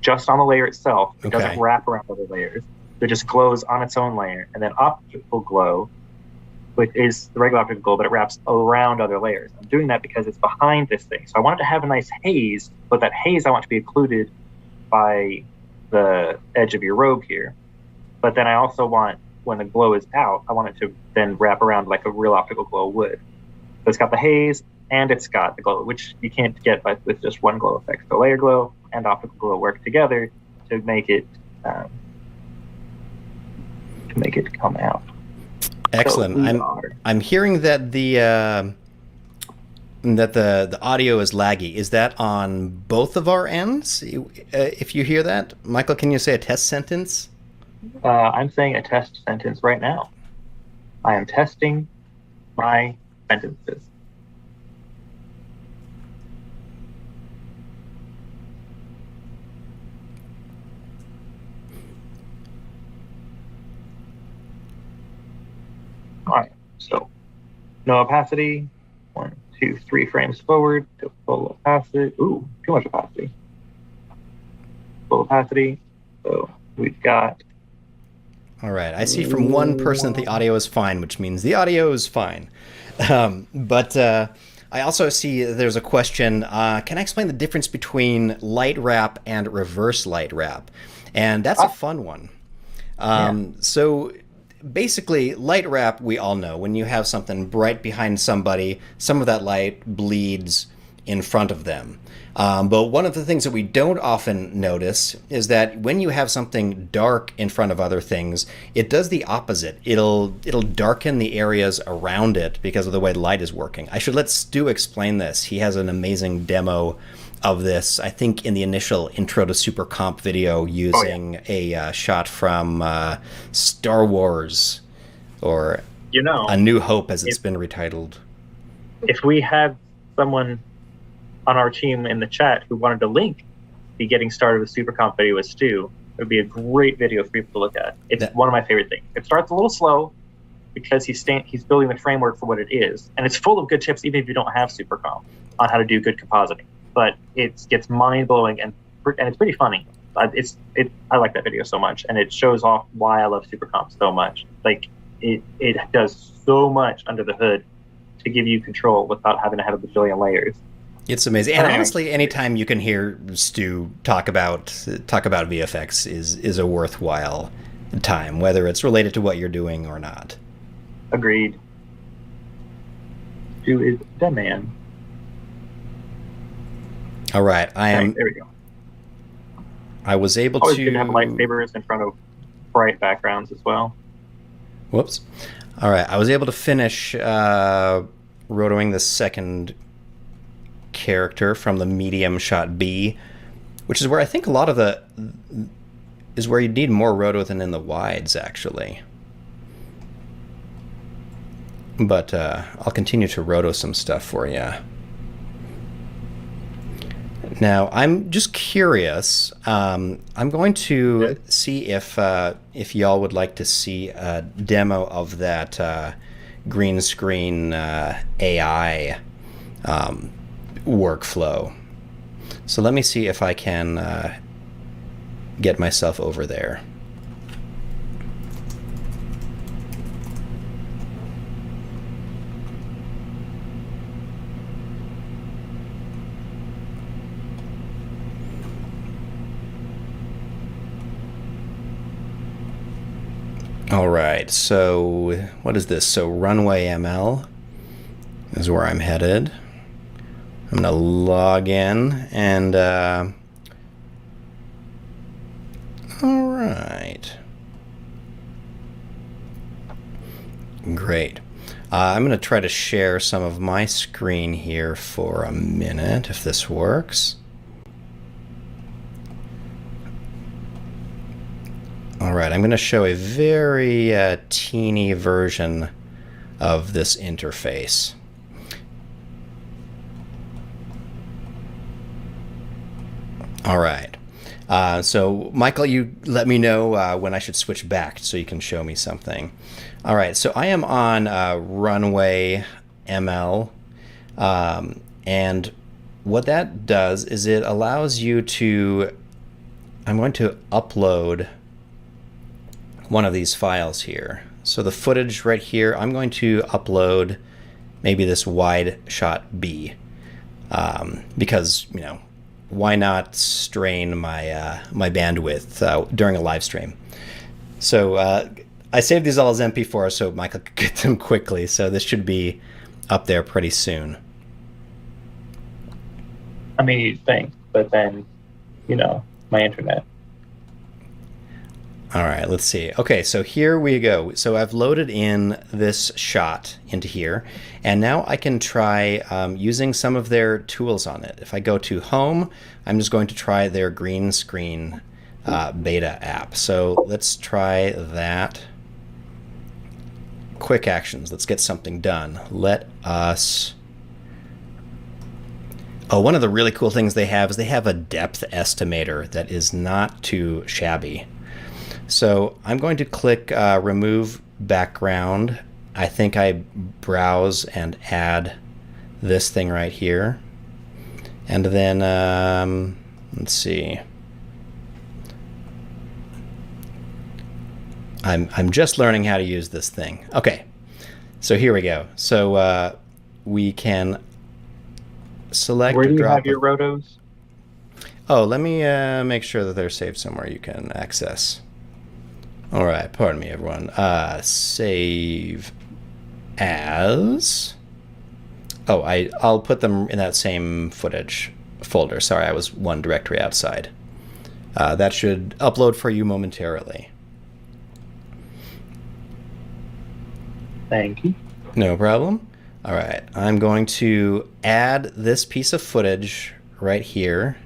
just on the layer itself. It doesn't wrap around other layers. It just glows on its own layer. And then optical glow, which is the regular optical glow, but it wraps around other layers. I'm doing that because it's behind this thing. So I want it to have a nice haze, but that haze I want to be occluded by the edge of your robe here. But then I also want, when the glow is out, I want it to then wrap around like a real optical glow would. So it's got the haze and it's got the glow, which you can't get with just one glow effect. So layer glow and optical glow work together to make it come out. Excellent. So I'm hearing that the audio is laggy. Is that on both of our ends? If you hear that, Michael, can you say a test sentence? I'm saying a test sentence right now. I am testing my sentences. All right, so no opacity. 1, 2, 3 frames forward to full opacity. Ooh, too much opacity. Full opacity. So we've got. All right, I see from one person that the audio is fine, which means the audio is fine. But I also see there's a question, can I explain the difference between light wrap and reverse light wrap? And that's a fun one. So basically, light wrap, we all know, when you have something bright behind somebody, some of that light bleeds in front of them. But one of the things that we don't often notice is that when you have something dark in front of other things, it does the opposite. It'll darken the areas around it because of the way the light is working. I should let Stu explain this. He has an amazing demo of this, I think, in the initial Intro to Supercomp video using a shot from Star Wars, or A New Hope, as it's been retitled. If we had someone on our team in the chat who wanted to link the Getting Started with Supercomp video with Stu, it would be a great video for people to look at. It's one of my favorite things. It starts a little slow because he's building the framework for what it is, and it's full of good tips even if you don't have Supercomp on how to do good compositing. But it gets mind-blowing and it's pretty funny. I like that video so much, and it shows off why I love Supercomp so much. Like it does so much under the hood to give you control without having to have a bajillion layers. It's amazing. And honestly, anytime you can hear Stu talk about VFX is a worthwhile time, whether it's related to what you're doing or not. Agreed. Stu is the man. All right, there we go. I was able Always to good to have lightsabers in front of bright backgrounds as well. Whoops. All right, I was able to finish rotoing the second character from the medium shot B, which is where I think a lot of is where you need more roto than in the wides, actually. But I'll continue to roto some stuff for you. Now, I'm just curious. I'm going to see if y'all would like to see a demo of that green screen AI workflow. So let me see if I can get myself over there. All right, so what is this? So Runway ML is where I'm headed. I'm gonna log in and all right, great. I'm gonna try to share some of my screen here for a minute, if this works. All right, I'm going to show a very teeny version of this interface. All right. So, Michael, you let me know when I should switch back so you can show me something. All right, so I am on Runway ML. And what that does is it allows you to... I'm going to upload one of these files here. So the footage right here, I'm going to upload maybe this wide shot B, because, you know, why not strain my my bandwidth during a live stream? So I saved these all as MP4 so Michael could get them quickly. So this should be up there pretty soon. I mean, you'd think, but then, you know, my internet. All right, let's see. Okay, so here we go. So I've loaded in this shot into here, and now I can try using some of their tools on it. If I go to Home, I'm just going to try their green screen beta app. So let's try that. Quick actions. Let's get something done. Let us... Oh, one of the really cool things they have is they have a depth estimator that is not too shabby. So I'm going to click remove background. I think I browse and add this thing right here. And then, let's see. I'm just learning how to use this thing. Okay, so here we go. So we can select... Where do you have your rotos? Oh, let me make sure that they're saved somewhere you can access. All right, pardon me, everyone. Save as... Oh, I'll put them in that same footage folder. Sorry, I was one directory outside. That should upload for you momentarily. Thank you. No problem. All right, I'm going to add this piece of footage right here.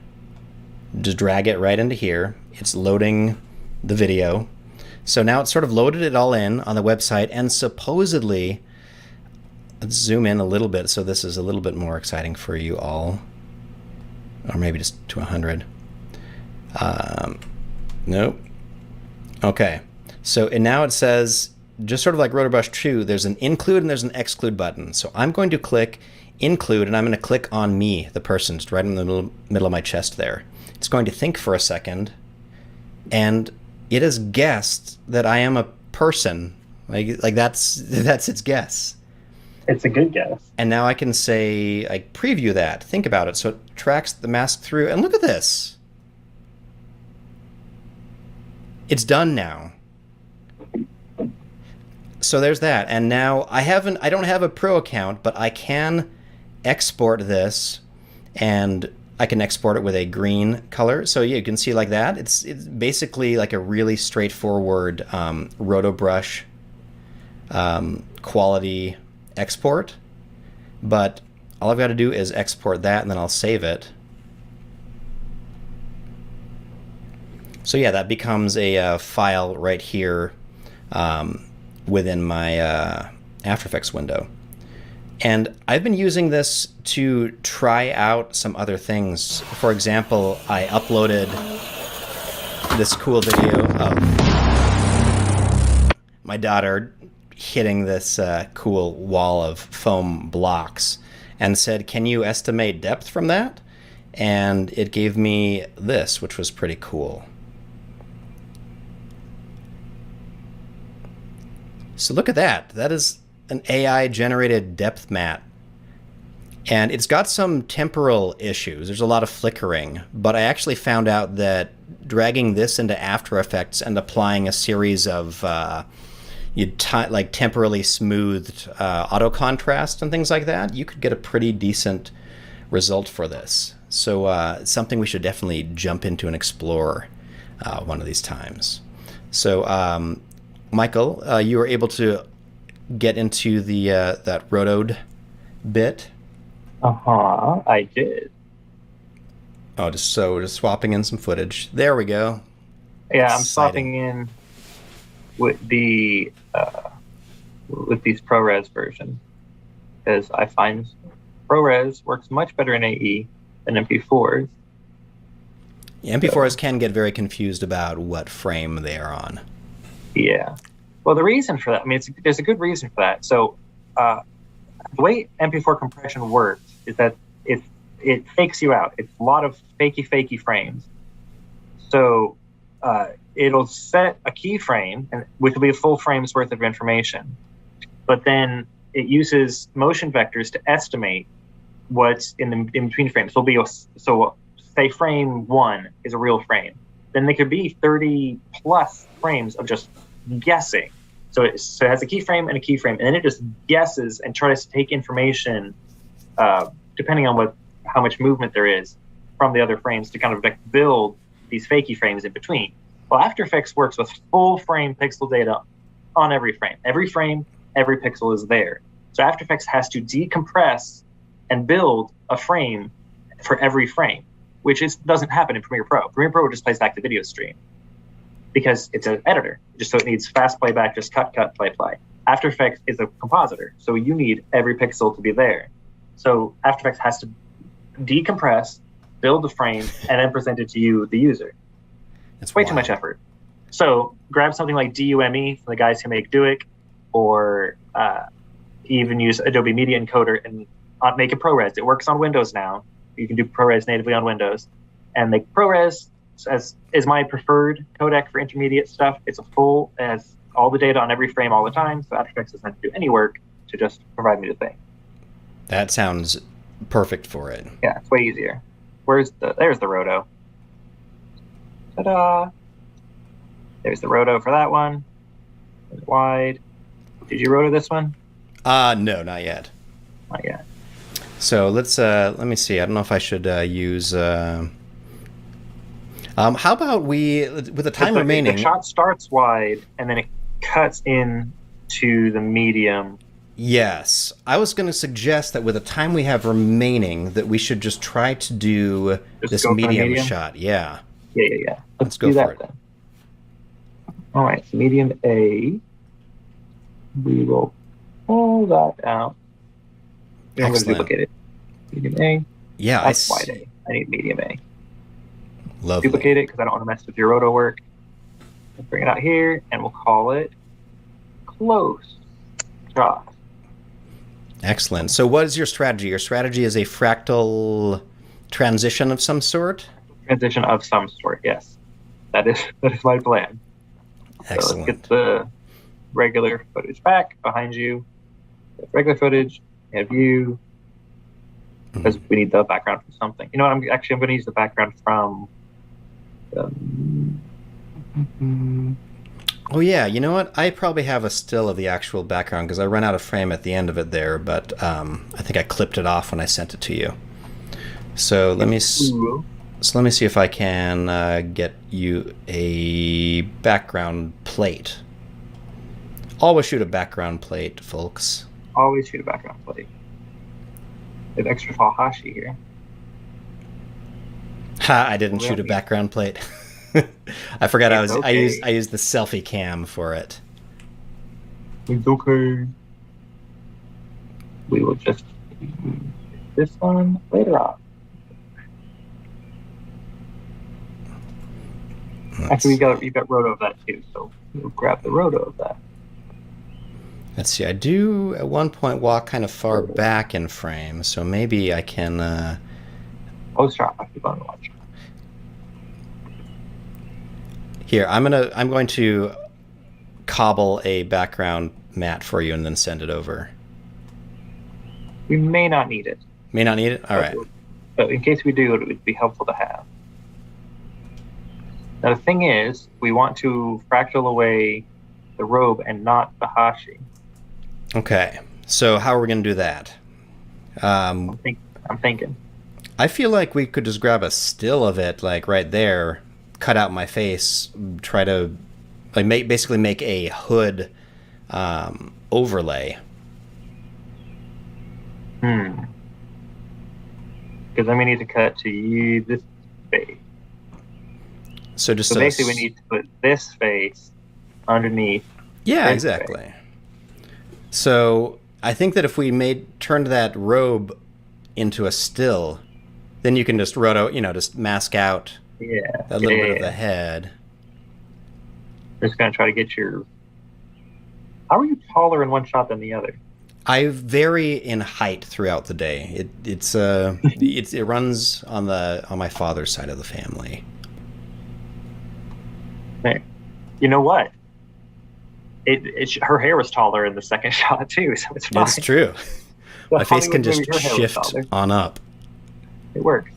Just drag it right into here. It's loading the video. So now it's sort of loaded it all in on the website, and supposedly, let's zoom in a little bit so this is a little bit more exciting for you all. Or maybe just to 100. Nope. Okay. So and now it says, just sort of like Roto Brush 2, there's an include and there's an exclude button. So I'm going to click include, and I'm going to click on me, the person, just right in the middle of my chest there. It's going to think for a second, and it has guessed that I am a person. Like that's its guess. It's a good guess. And now I can say, I preview that, think about it. So it tracks the mask through, and look at this. It's done now. So there's that. And now I don't have a pro account, but I can export this, and I can export it with a green color. So yeah, you can see like that. It's basically like a really straightforward Roto Brush quality export, but all I've got to do is export that and then I'll save it. So yeah, that becomes a file right here within my After Effects window. And I've been using this to try out some other things. For example, I uploaded this cool video of my daughter hitting this cool wall of foam blocks and said, "Can you estimate depth from that?" And it gave me this, which was pretty cool. So look at that. That is an AI-generated depth mat. And it's got some temporal issues. There's a lot of flickering, but I actually found out that dragging this into After Effects and applying a series of like temporally smoothed auto contrast and things like that, you could get a pretty decent result for this. So it's something we should definitely jump into and explore one of these times. So Michael, you were able to get into the that rotoed bit. I did. Oh, just swapping in some footage. There we go. Yeah, I'm swapping in with the with these ProRes versions, because I find ProRes works much better in AE than MP4s. Yeah, MP4s can get very confused about what frame they are on. Yeah. Well, the reason for that, I mean, there's a good reason for that. So the way MP4 compression works is that it fakes you out. It's a lot of fakey frames. So it'll set a keyframe, which will be a full frame's worth of information. But then it uses motion vectors to estimate what's in between frames. So say frame 1 is a real frame. Then there could be 30 plus frames of just guessing. So it has a keyframe and a keyframe, and then it just guesses and tries to take information, depending on how much movement there is from the other frames, to kind of like build these fakey frames in between. Well, After Effects works with full frame pixel data on every frame. Every frame, every pixel is there. So After Effects has to decompress and build a frame for every frame, which doesn't happen in Premiere Pro. Premiere Pro just plays back the video stream, because it's an editor, just so it needs fast playback, just cut, play. After Effects is a compositor, so you need every pixel to be there. So After Effects has to decompress, build the frame, and then present it to you, the user. It's way too much effort. So grab something like DUME from the guys who make Duic, or even use Adobe Media Encoder and make a ProRes. It works on Windows now. You can do ProRes natively on Windows, and make ProRes is my preferred codec for intermediate stuff. It's has all the data on every frame all the time, so After Effects doesn't have to do any work to just provide me the thing. That sounds perfect for it. Yeah, it's way easier. There's the roto. Ta-da! There's the roto for that one. It's wide. Did you roto this one? No, not yet. Not yet. So let me see. I don't know if I should use. How about with the time remaining? The shot starts wide and then it cuts in to the medium. Yes, I was going to suggest that with the time we have remaining, that we should just try to do this medium shot. Yeah. Yeah. Let's go for it. Then. All right, so medium A. We will pull that out. I'm going to duplicate it. Medium A. Yeah, that's wide A. I need medium A. Lovely. Duplicate it because I don't want to mess with your roto work. Let's bring it out here, and we'll call it close shot. Excellent. So what is your strategy? Your strategy is a fractal transition of some sort? Transition of some sort, yes. That is my plan. Excellent. So let's get the regular footage back behind you. Regular footage, and view, because we need the background from something. You know what? I'm going to use the background from... Oh yeah, you know what? I probably have a still of the actual background because I ran out of frame at the end of it there, but I think I clipped it off when I sent it to you. So let me see if I can get you a background plate. Always shoot a background plate, folks. Always shoot a background plate. We have extra tall Hashi here. Ha! I didn't shoot a background plate. I forgot I okay. used the selfie cam for it. It's okay. We will just use this one later on. Actually, you got roto of that too, so we'll grab the roto of that. Let's see. I do at one point walk kind of far back in frame, so maybe I can. Oh, stop! I keep on watching. Here, I'm going to cobble a background matte for you and then send it over. We may not need it. May not need it? All right. But in case we do, it would be helpful to have. Now the thing is, we want to fractal away the robe and not the Hashi. Okay. So how are we going to do that? I'm thinking. I feel like we could just grab a still of it, like right there, cut out my face, try to basically make a hood overlay. Because then we need to cut to this face. So basically, we need to put this face underneath. Yeah, exactly. Face. So I think that if we turned that robe into a still, then you can just just mask out a little bit of the head. We're just gonna try to get your. How are you taller in one shot than the other? I vary in height throughout the day. It runs on my father's side of the family. Hey, you know what? Her hair was taller in the second shot too, so it's fine. That's true. My face can just shift on up. It works.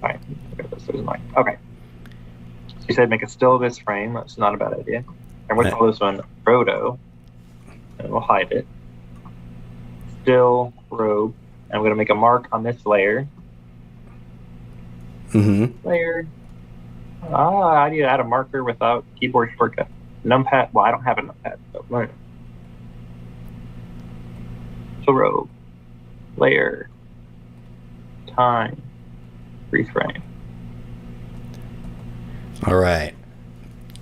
All right. Okay. She said make a still of this frame. That's not a bad idea. And we'll call this one Roto. And we'll hide it. Still robe. And I'm going to make a mark on this layer. Mm-hmm. Layer. I need to add a marker without keyboard shortcut. Numpad. Well, I don't have a numpad. So robe. Layer. Time. Freeze frame. All right.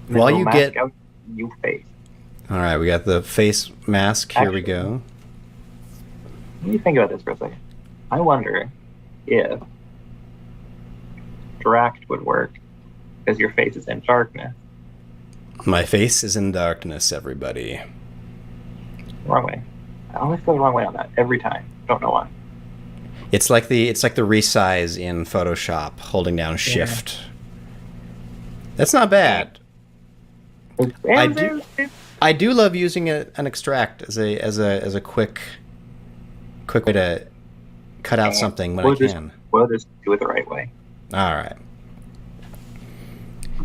While you get out your face. All right, we got the face mask. Here we go. Let me think about this for a second. I wonder if Dract would work because your face is in darkness. My face is in darkness, everybody. Wrong way. I always go the wrong way on that every time. Don't know why. It's like the resize in Photoshop, holding down Shift. That's not bad. I do love using an extract as a quick way to cut out something when I can. We'll just do it the right way. All right.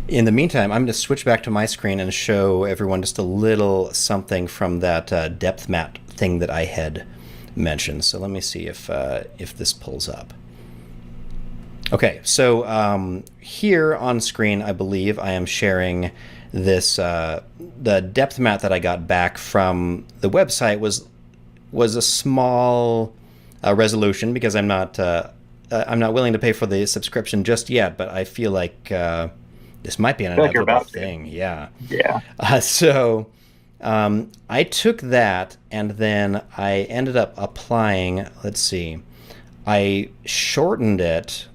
In the meantime, I'm going to switch back to my screen and show everyone just a little something from that depth map thing that I had mentioned. So let me see if this pulls up. Okay, so here on screen, I believe I am sharing this. The depth map that I got back from the website was a small resolution because I'm not willing to pay for the subscription just yet. But I feel like this might be an inevitable thing. Yeah. Yeah. So I took that and then I ended up applying. Let's see. I shortened it.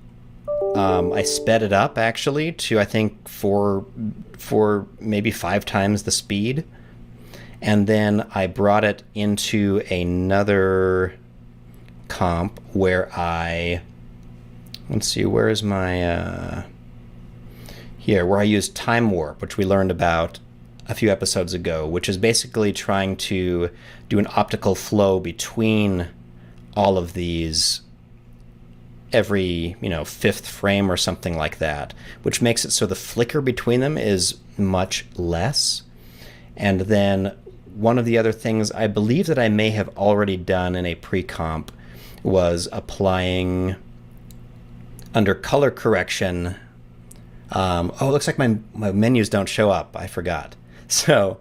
I sped it up actually to I think for maybe 5 times the speed, and then I brought it into another comp where let's see, where is my here, where I use time warp, which we learned about a few episodes ago, which is basically trying to do an optical flow between all of these every 5th frame or something like that, which makes it so the flicker between them is much less. And then one of the other things I believe that I may have already done in a pre-comp was applying under color correction. It looks like my menus don't show up. I forgot. So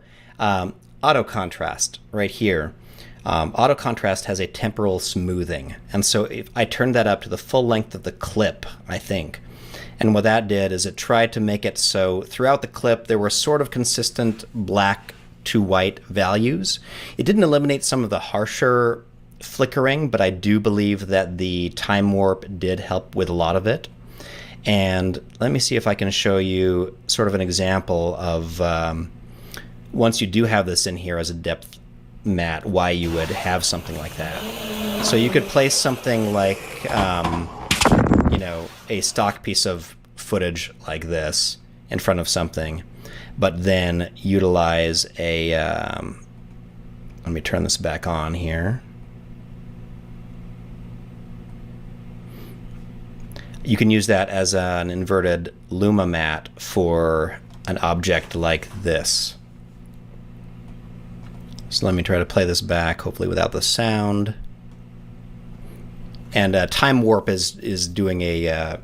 auto contrast right here. Auto contrast has a temporal smoothing, and so if I turned that up to the full length of the clip, I think, and what that did is it tried to make it so throughout the clip there were sort of consistent black to white values. It didn't eliminate some of the harsher flickering, but I do believe that the time warp did help with a lot of it. And let me see if I can show you sort of an example of once you do have this in here as a depth matte, why you would have something like that. So you could place something like, you know, a stock piece of footage like this in front of something, but then utilize a, let me turn this back on here. You can use that as an inverted luma matte for an object like this. So let me try to play this back, hopefully without the sound. And time warp is doing a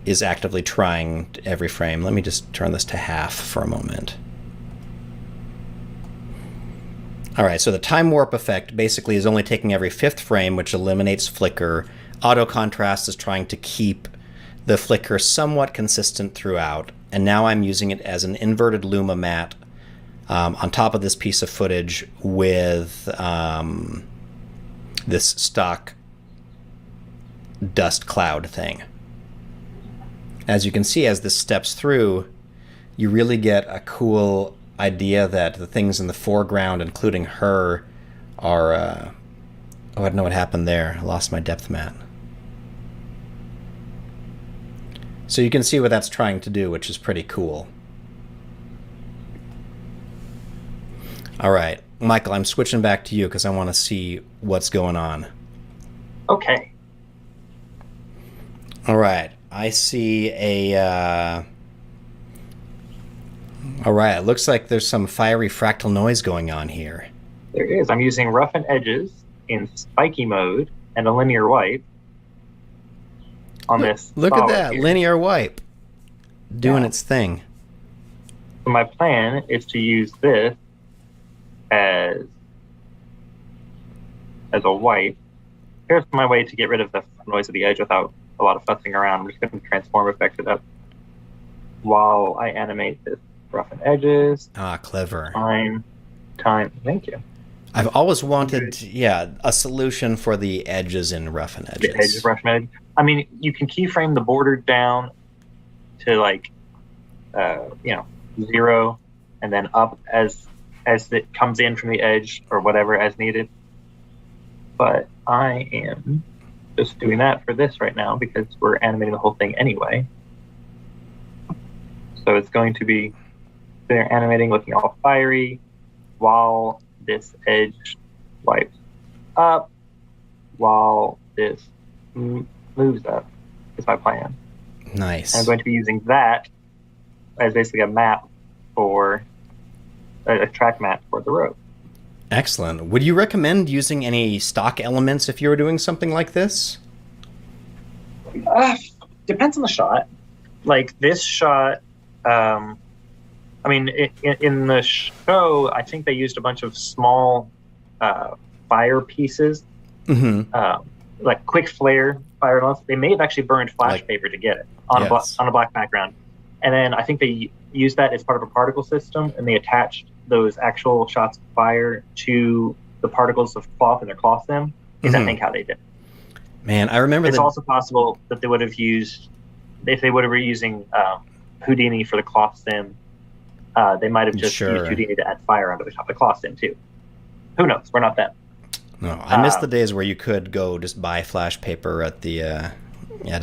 is actively trying every frame. Let me just turn this to half for a moment. All right, so the time warp effect basically is only taking every 5th frame, which eliminates flicker. Auto contrast is trying to keep the flicker somewhat consistent throughout, and now I'm using it as an inverted luma matte on top of this piece of footage with this stock dust cloud thing. As you can see, as this steps through, you really get a cool idea that the things in the foreground, including her, are... oh, I don't know what happened there. I lost my depth matte. So you can see what that's trying to do, which is pretty cool. All right, Michael, I'm switching back to you because I want to see what's going on. Okay. All right, I see a... all right, it looks like there's some fiery fractal noise going on here. There is. I'm using Roughen Edges in spiky mode and a linear wipe on this. Look at that, here. linear wipe doing its thing. So my plan is to use this as a wipe. Here's my way to get rid of the noise of the edge without a lot of fussing around. I'm just going to transform effect it up while I animate this Roughen Edges. Ah, clever. Time. Thank you. I've always wanted, a solution for the edges in Roughen Edges. The edges, Roughen Edge. I mean, you can keyframe the border down to like, 0, and then up as it comes in from the edge or whatever as needed. But I am just doing that for this right now because we're animating the whole thing anyway. So it's going to be there animating, looking all fiery, while this edge wipes up, while this moves up, is my plan. Nice. I'm going to be using that as basically a map for a track map for the rope. Excellent. Would you recommend using any stock elements if you were doing something like this? Depends on the shot. Like this shot, I mean, in the show, I think they used a bunch of small fire pieces, like quick flare fire alarms. They may have actually burned flash paper to get it on a black background. And then I think they used that as part of a particle system, and they attached those actual shots of fire to the particles of cloth in their cloth stem, is I think how they did it. Man, I remember it's also possible that they would have used, if they would have been using Houdini for the cloth stem, they might have just used Houdini to add fire onto the top of the cloth stem too. Who knows? We're not them. No, I miss the days where you could go just buy flash paper at the at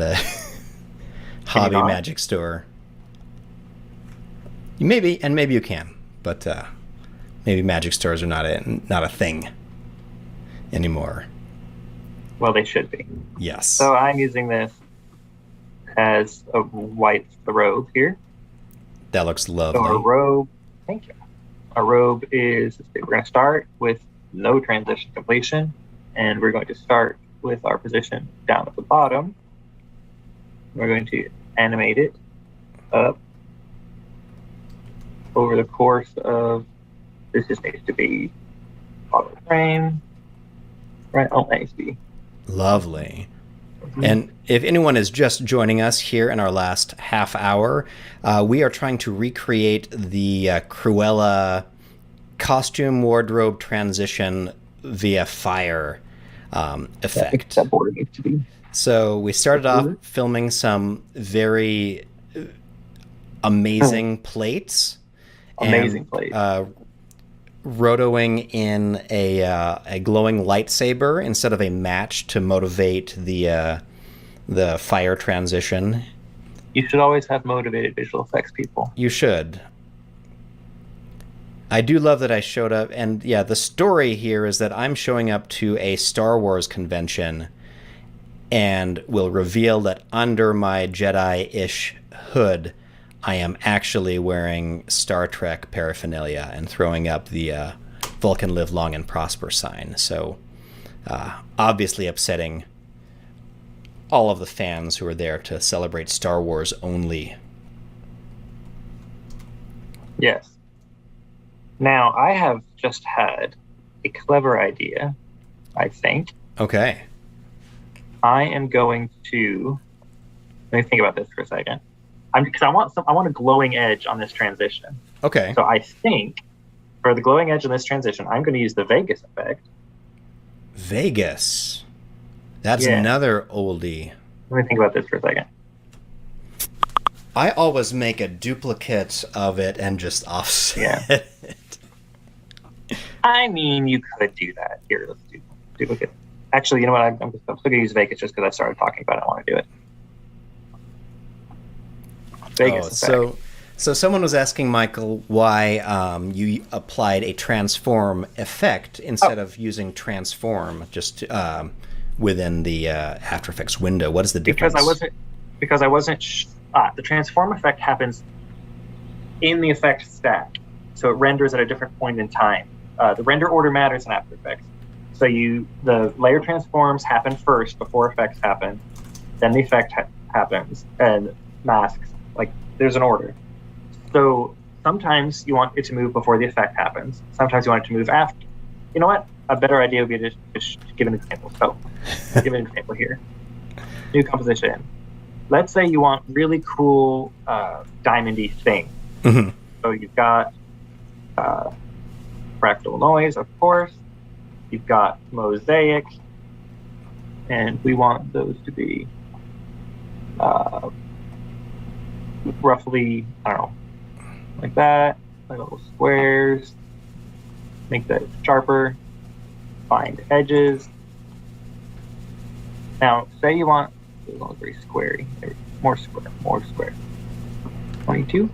a hobby magic store. Maybe you can, but maybe magic stores are not a thing anymore. Well, they should be. Yes. So I'm using this as a wipe the robe here. That looks lovely. So our robe, thank you. Our robe is, we're going to start with no transition completion, and we're going to start with our position down at the bottom. We're going to animate it up over the course of This just needs to be auto frame. Right, oh, that needs to be. Lovely. And if anyone is just joining us here in our last half hour, we are trying to recreate the Cruella costume wardrobe transition via fire effect. That border needs to be. So we started off filming some very amazing plates. Amazing plates. Rotoing in a glowing lightsaber instead of a match to motivate the fire transition. You should always have motivated visual effects people. You should. I do love that I showed up, and yeah, the story here is that I'm showing up to a Star Wars convention and will reveal that under my Jedi-ish hood, I am actually wearing Star Trek paraphernalia and throwing up the Vulcan Live Long and Prosper sign. So obviously upsetting all of the fans who are there to celebrate Star Wars only. Yes. Now, I have just had a clever idea, I think. Okay. I am going to... Let me think about this for a second. Because I want a glowing edge on this transition. Okay. So I think for the glowing edge on this transition, I'm going to use the Vegas effect. Vegas. That's another oldie. Let me think about this for a second. I always make a duplicate of it and just offset it. I mean, you could do that. Here, let's do duplicate. Actually, you know what? I'm still going to use Vegas just because I started talking about it. I want to do it. Vegas effect. So someone was asking Michael why you applied a transform effect instead of using transform just within the After Effects window. What is the difference? Because I wasn't. The transform effect happens in the effect stack, so it renders at a different point in time. The render order matters in After Effects. So the layer transforms happen first before effects happen, then the effect happens and masks. Like there's an order. So sometimes you want it to move before the effect happens. Sometimes you want it to move after. You know what? A better idea would be to just give an example. So I'll give an example here. New composition. Let's say you want really cool diamondy thing. Mm-hmm. So you've got fractal noise, of course. You've got mosaic, and we want those to be roughly, I don't know, like that, like little squares. Make that sharper. Find edges. Now, say you want very squarey, more square. 22.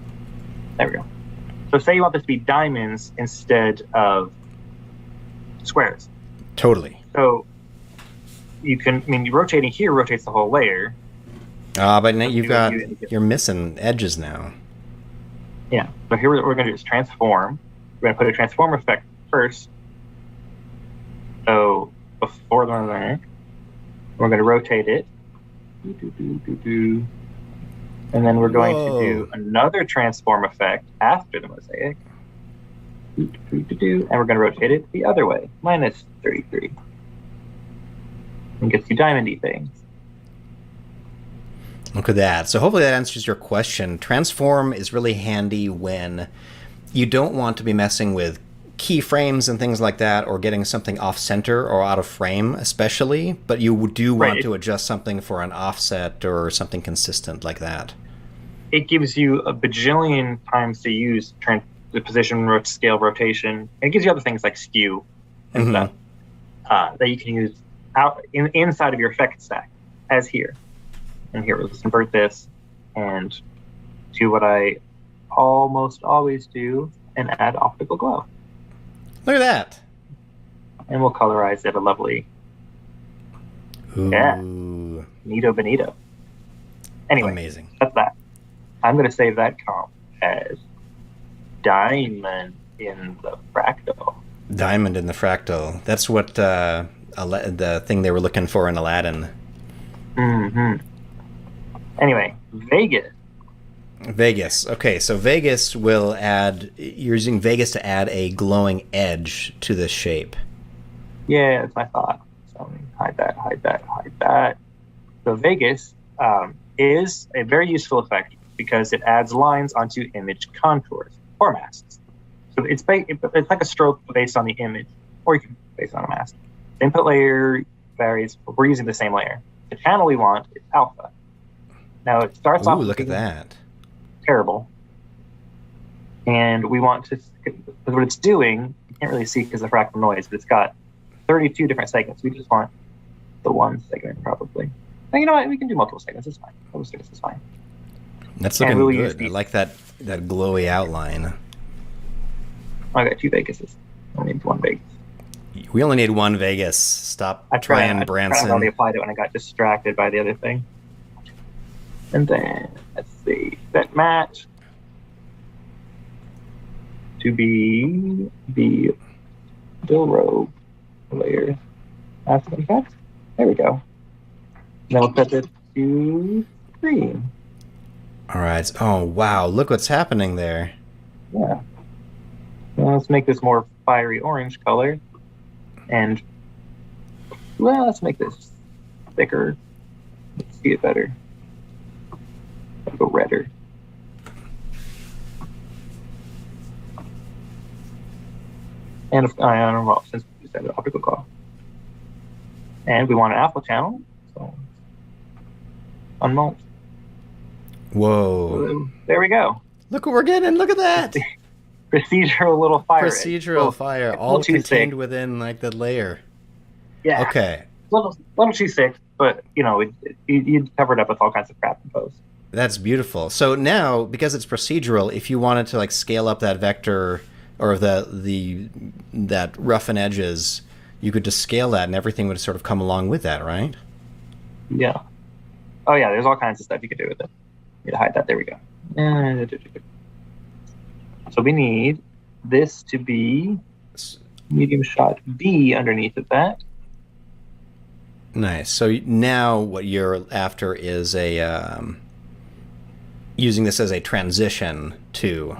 There we go. So say you want this to be diamonds instead of squares. Totally. So you can, rotating here rotates the whole layer. But now you're missing edges now. Yeah. So here what we're going to do is transform. We're going to put a transform effect first. So before the mosaic, we're going to rotate it. And then we're going to do another transform effect after the mosaic. And we're going to rotate it the other way, minus 33. And gets you diamondy things. Look at that. So hopefully that answers your question. Transform is really handy when you don't want to be messing with keyframes and things like that, or getting something off center or out of frame especially, but you do want to adjust something for an offset or something consistent like that. It gives you a bajillion times to use the position, scale, rotation. It gives you other things like skew and stuff that you can use out inside of your effect stack, as here. And here, let's invert this and do what I almost always do and add optical glow. Look at that. And we'll colorize it a lovely. Ooh. Yeah. Neato bonito. Anyway, amazing. That's that. I'm going to save that comp as diamond in the fractal. Diamond in the fractal. That's what the thing they were looking for in Aladdin. Mm-hmm. Anyway, Vegas. Vegas. Okay, so Vegas will add. You're using Vegas to add a glowing edge to the shape. Yeah, that's my thought. So let me hide that, hide that, hide that. So Vegas is a very useful effect because it adds lines onto image contours or masks. So it's like a stroke based on the image, or you can based on a mask. The input layer varies, but we're using the same layer. The channel we want is alpha. Now it starts off. Ooh, look at that. Terrible. And we want to, because what it's doing, you can't really see because of fractal noise, but it's got 32 different segments. We just want the one segment probably. And you know what? We can do multiple segments. It's fine. Multiple segments is fine. That's looking good. I like that glowy outline. I got 2 Vegases. I need 1 Vegas. We only need 1 Vegas. Stop trying, Branson. I only applied it when I got distracted by the other thing. And then, let's see, set match to be the robe layer. After effect. There we go. Now we'll set it to 3. All right. Oh, wow. Look what's happening there. Yeah. Well, let's make this more fiery orange color. And, well, let's make this thicker. Let's see it better. Let's go redder. And I don't know, since we said an optical call. And we want an alpha channel, so unmult. Whoa. There we go. Look what we're getting. Look at that. Procedural little fire. Procedural fire, all contained within like the layer. Yeah. Okay. Little too thick, but you know, you'd cover it up with all kinds of crap in post. That's beautiful. So now, because it's procedural, if you wanted to like scale up that vector or that roughen edges, you could just scale that and everything would sort of come along with that, right? Yeah. Oh yeah, there's all kinds of stuff you could do with it. You hide that. There we go. So we need this to be medium shot B underneath of that. Nice. So now what you're after is using this as a transition to,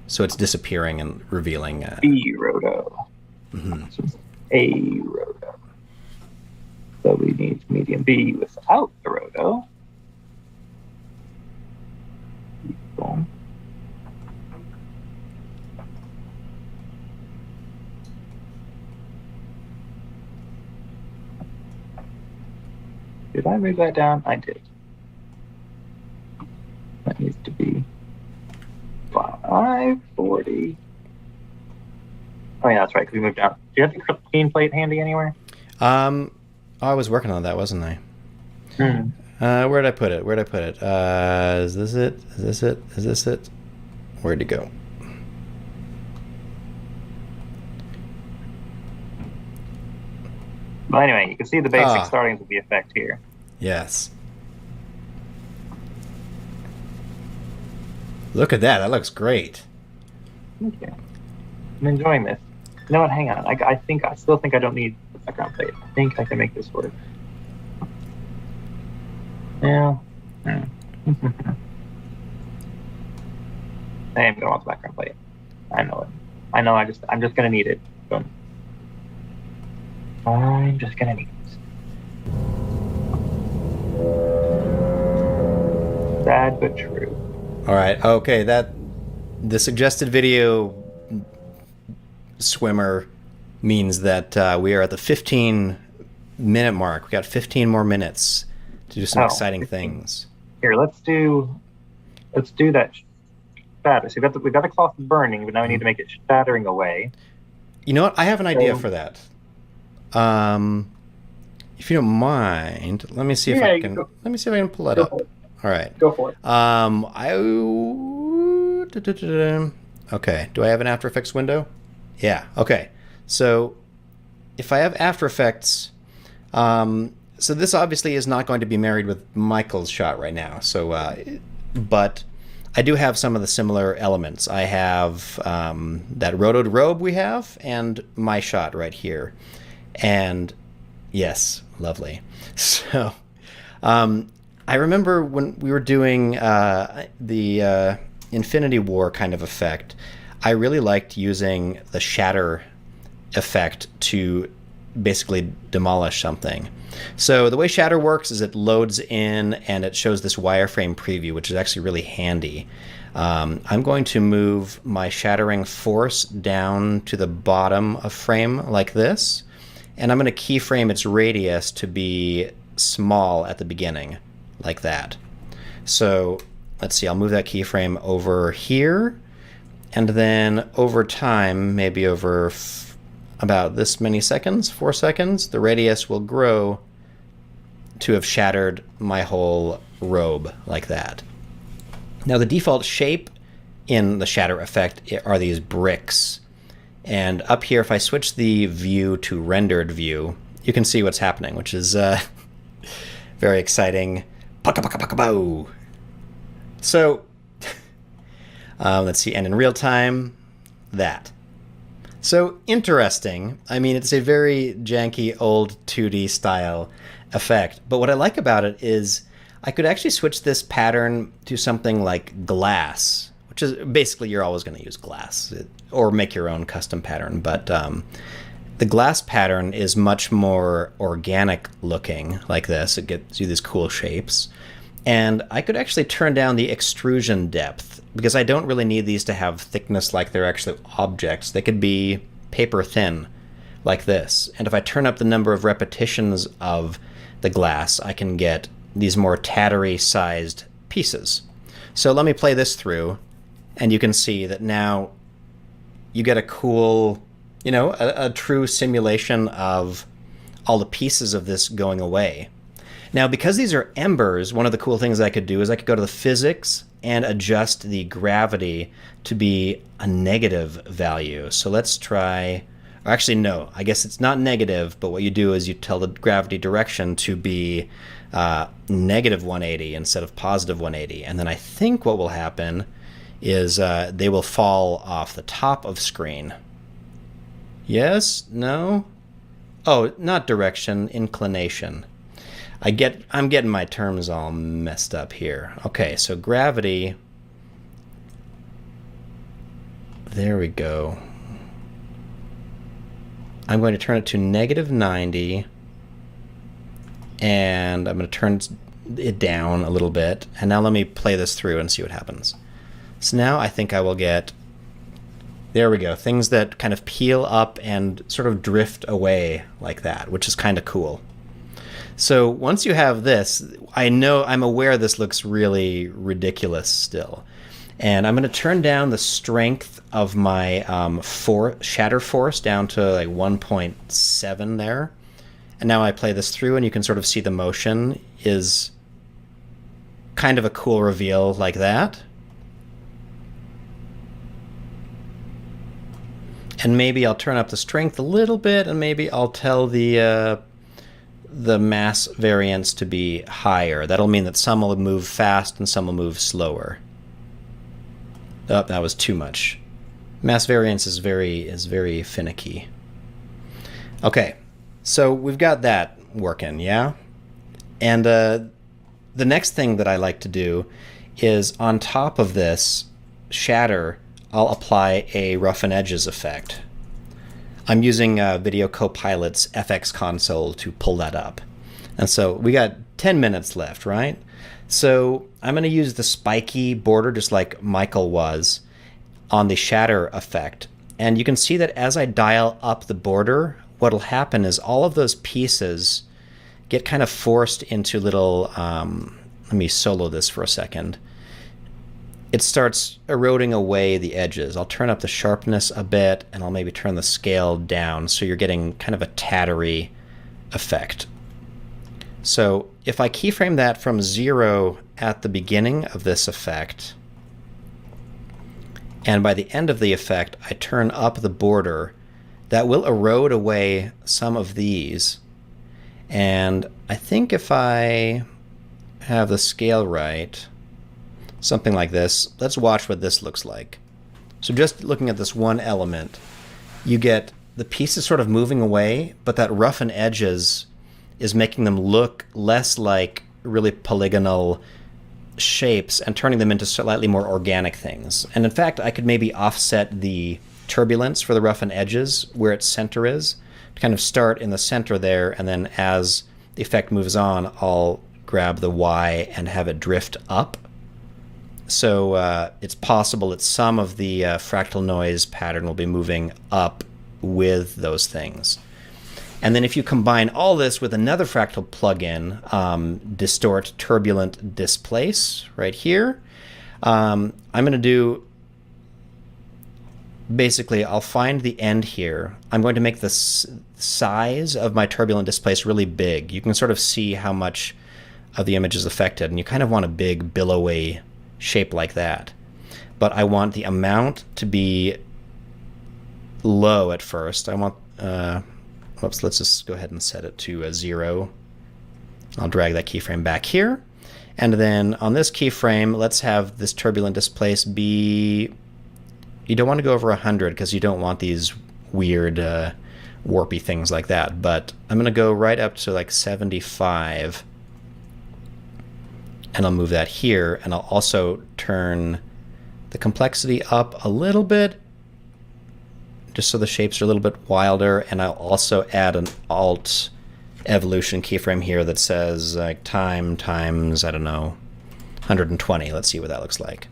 so it's disappearing and revealing. B roto. Mm-hmm. So it's A roto. So we need medium B without the roto. Boom. Did I move that down? I did. That needs to be 540. Oh yeah, that's right, because we moved down. Do you have the clean plate handy anywhere? I was working on that, wasn't I? Where'd I put it? Is this it? Is this it? Where'd it go? Well, anyway, you can see the basic startings of the effect here. Yes. Look at that. That looks great. Okay. I'm enjoying this. You know what? Hang on. I still think I don't need the background plate. I think I can make this work. Yeah. I am gonna want the background plate. I know it. I'm just gonna need it. So I'm just gonna need it. Sad but true. All right. Okay. The suggested video swimmer means that we are at the 15-minute mark. We got 15 more minutes to do some exciting things. Here, let's do that shatter. So we've got the cloth burning, but now we need to make it shattering away. You know what? I have an idea for that. If you don't mind, let me see if I can. Let me see if I can pull that up. All right. Go for it. Okay. Do I have an After Effects window? Yeah. Okay. So if I have After Effects, so this obviously is not going to be married with Michael's shot right now. So, but I do have some of the similar elements. I have that rotoed robe we have, and my shot right here, and yes, lovely. So, I I remember when we were doing the Infinity War kind of effect, I really liked using the shatter effect to basically demolish something. So the way Shatter works is it loads in and it shows this wireframe preview, which is actually really handy. I'm going to move my shattering force down to the bottom of frame like this, and I'm going to keyframe its radius to be small at the beginning, like that. So let's see, I'll move that keyframe over here, and then over time, maybe over about this many seconds, 4 seconds, the radius will grow to have shattered my whole robe like that. Now the default shape in the shatter effect are these bricks. And up here, if I switch the view to rendered view, you can see what's happening, which is very exciting. Paka paka paka bow. So let's see, and in real time, that. So interesting. I mean, it's a very janky old 2D style effect, but what I like about it is I could actually switch this pattern to something like glass, which is basically you're always going to use glass or make your own custom pattern, but the glass pattern is much more organic looking like this. It gives you these cool shapes. And I could actually turn down the extrusion depth because I don't really need these to have thickness like they're actually objects. They could be paper thin like this. And if I turn up the number of repetitions of the glass, I can get these more tattery sized pieces. So let me play this through, and you can see that now you get a cool, you know, a true simulation of all the pieces of this going away. Now, because these are embers, one of the cool things I could do is I could go to the physics and adjust the gravity to be a negative value. So let's try, or actually no, I guess it's not negative, but what you do is you tell the gravity direction to be negative 180 instead of positive 180. And then I think what will happen is they will fall off the top of screen. Yes? No? Oh, not direction, inclination. I'm getting my terms all messed up here. Okay, so gravity. There we go. I'm going to turn it to negative 90. And I'm going to turn it down a little bit. And now let me play this through and see what happens. So now I think I will get, there we go, things that kind of peel up and sort of drift away like that, which is kind of cool. So once you have this, I'm aware this looks really ridiculous still. And I'm going to turn down the strength of my shatter force down to like 1.7 there. And now I play this through and you can sort of see the motion is kind of a cool reveal like that. And maybe I'll turn up the strength a little bit, and maybe I'll tell the mass variance to be higher. That'll mean that some will move fast and some will move slower. Oh, that was too much. Mass variance is very finicky. Okay, so we've got that working, yeah? And the next thing that I like to do is on top of this shatter, I'll apply a Roughen Edges effect. I'm using Video Copilot's FX console to pull that up. And so we got 10 minutes left, right? So I'm going to use the spiky border just like Michael was on the shatter effect. And you can see that as I dial up the border, what'll happen is all of those pieces get kind of forced into little, let me solo this for a second. It starts eroding away the edges. I'll turn up the sharpness a bit, and I'll maybe turn the scale down so you're getting kind of a tattery effect. So if I keyframe that from 0 at the beginning of this effect, and by the end of the effect I turn up the border, that will erode away some of these. And I think if I have the scale right, something like this. Let's watch what this looks like. So just looking at this one element, you get the pieces sort of moving away, but that roughen edges is making them look less like really polygonal shapes and turning them into slightly more organic things. And in fact, I could maybe offset the turbulence for the roughen edges where its center is, to kind of start in the center there, and then as the effect moves on, I'll grab the Y and have it drift up. So it's possible that some of the fractal noise pattern will be moving up with those things. And then if you combine all this with another fractal plugin, Distort Turbulent Displace right here, I'm going to do, basically, I'll find the end here. I'm going to make the size of my Turbulent Displace really big. You can sort of see how much of the image is affected, and you kind of want a big billowy shape like that. But I want the amount to be low at first. I want, whoops, let's just go ahead and set it to 0. I'll drag that keyframe back here. And then on this keyframe, let's have this Turbulent Displace be, you don't want to go over 100 because you don't want these weird warpy things like that. But I'm going to go right up to like 75. And I'll move that here, and I'll also turn the complexity up a little bit, just so the shapes are a little bit wilder, and I'll also add an alt evolution keyframe here that says like time times, I don't know, 120. Let's see what that looks like.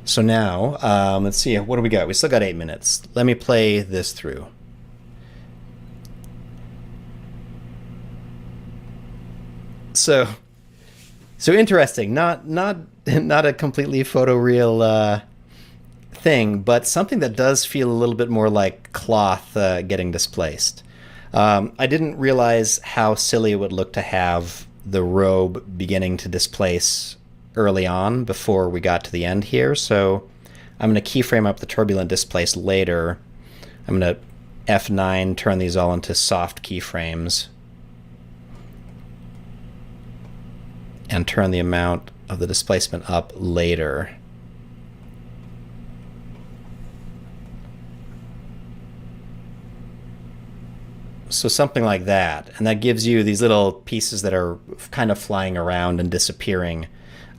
So now, let's see, what do we got? We still got 8 minutes. Let me play this through. So interesting, not a completely photoreal thing, but something that does feel a little bit more like cloth getting displaced. I didn't realize how silly it would look to have the robe beginning to displace early on before we got to the end here, so I'm going to keyframe up the Turbulent Displace later. I'm going to F9, turn these all into soft keyframes, and turn the amount of the displacement up later. So something like that. And that gives you these little pieces that are kind of flying around and disappearing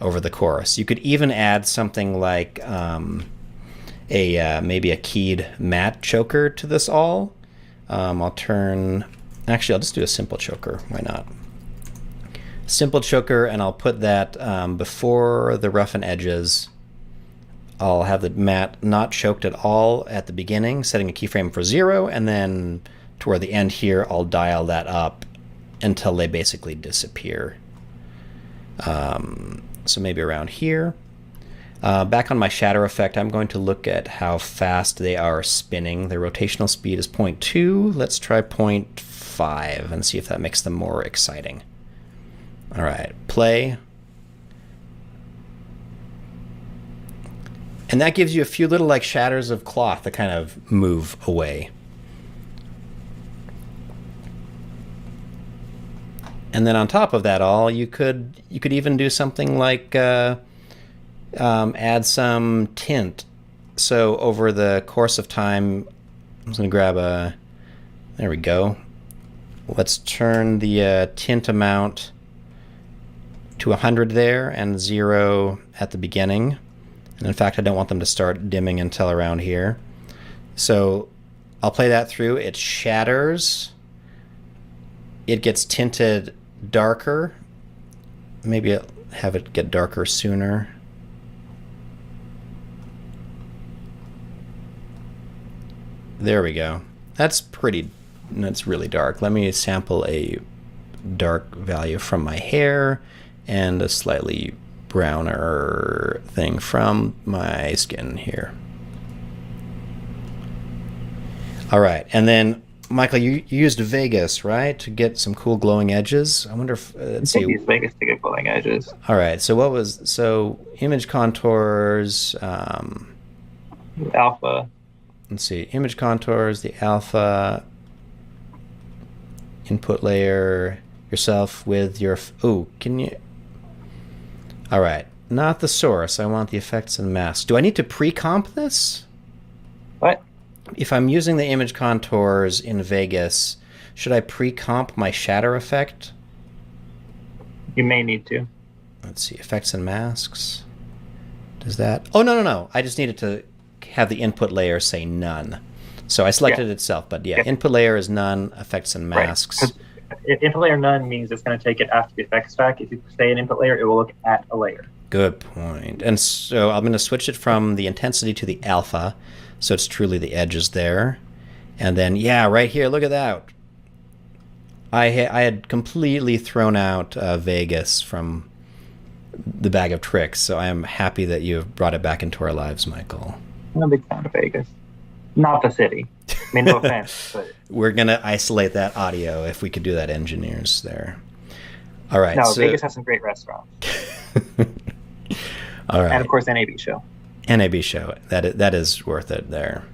over the course. You could even add something like maybe a keyed matte choker to this all. I'll just do a simple choker. Why not? Simple choker, and I'll put that before the roughen edges. I'll have the matte not choked at all at the beginning, setting a keyframe for 0, and then toward the end here, I'll dial that up until they basically disappear. So maybe around here. Back on my shatter effect, I'm going to look at how fast they are spinning. Their rotational speed is 0.2. Let's try 0.5 and see if that makes them more exciting. All right, play. And that gives you a few little like shatters of cloth that kind of move away. And then on top of that all, you could even do something like add some tint. So over the course of time, I'm just going to grab there we go. Let's turn the tint amount to 100 there and 0 at the beginning. And in fact, I don't want them to start dimming until around here. So I'll play that through. It shatters. It gets tinted darker. Maybe I'll have it get darker sooner. There we go. That's really dark. Let me sample a dark value from my hair and a slightly browner thing from my skin here. All right, and then Michael, you used Vegas, right, to get some cool glowing edges. I wonder if let's see. Use Vegas to get glowing edges. All right, so image contours. Alpha. Let's see, image contours, the alpha, input layer, yourself with your. Oh, can you? All right, not the source. I want the effects and masks. Do I need to pre-comp this? What? If I'm using the image contours in Vegas, should I pre-comp my shatter effect You may need to. Let's see, effects and masks. Does that? Oh, no. I just needed to have the input layer say none. So I selected it itself, but input layer is none, effects and masks. Right. Input layer none means it's going to take it after the effects stack. If you say an input layer, it will look at a layer. Good point. And so I'm going to switch it from the intensity to the alpha, so it's truly the edges there. And then, right here, look at that. I had completely thrown out Vegas from the bag of tricks, so I am happy that you have brought it back into our lives, Michael. I'm a big fan of Vegas. Not the city. I mean, no offense, but... We're going to isolate that audio if we could do that, engineers there. All right. No, Vegas has some great restaurants. All right. And, of course, NAB show. NAB show. That is worth it there.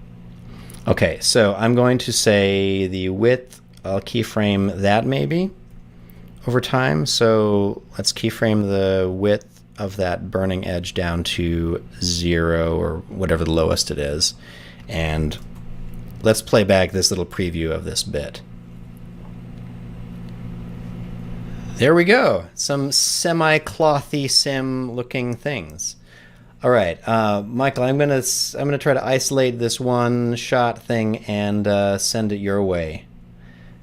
Okay, so I'm going to say the width, I'll keyframe that maybe over time. So let's keyframe the width of that burning edge down to 0 or whatever the lowest it is. And let's play back this little preview of this bit. There we go. Some semi-clothy sim looking things. All right, Michael, I'm gonna try to isolate this one shot thing and send it your way.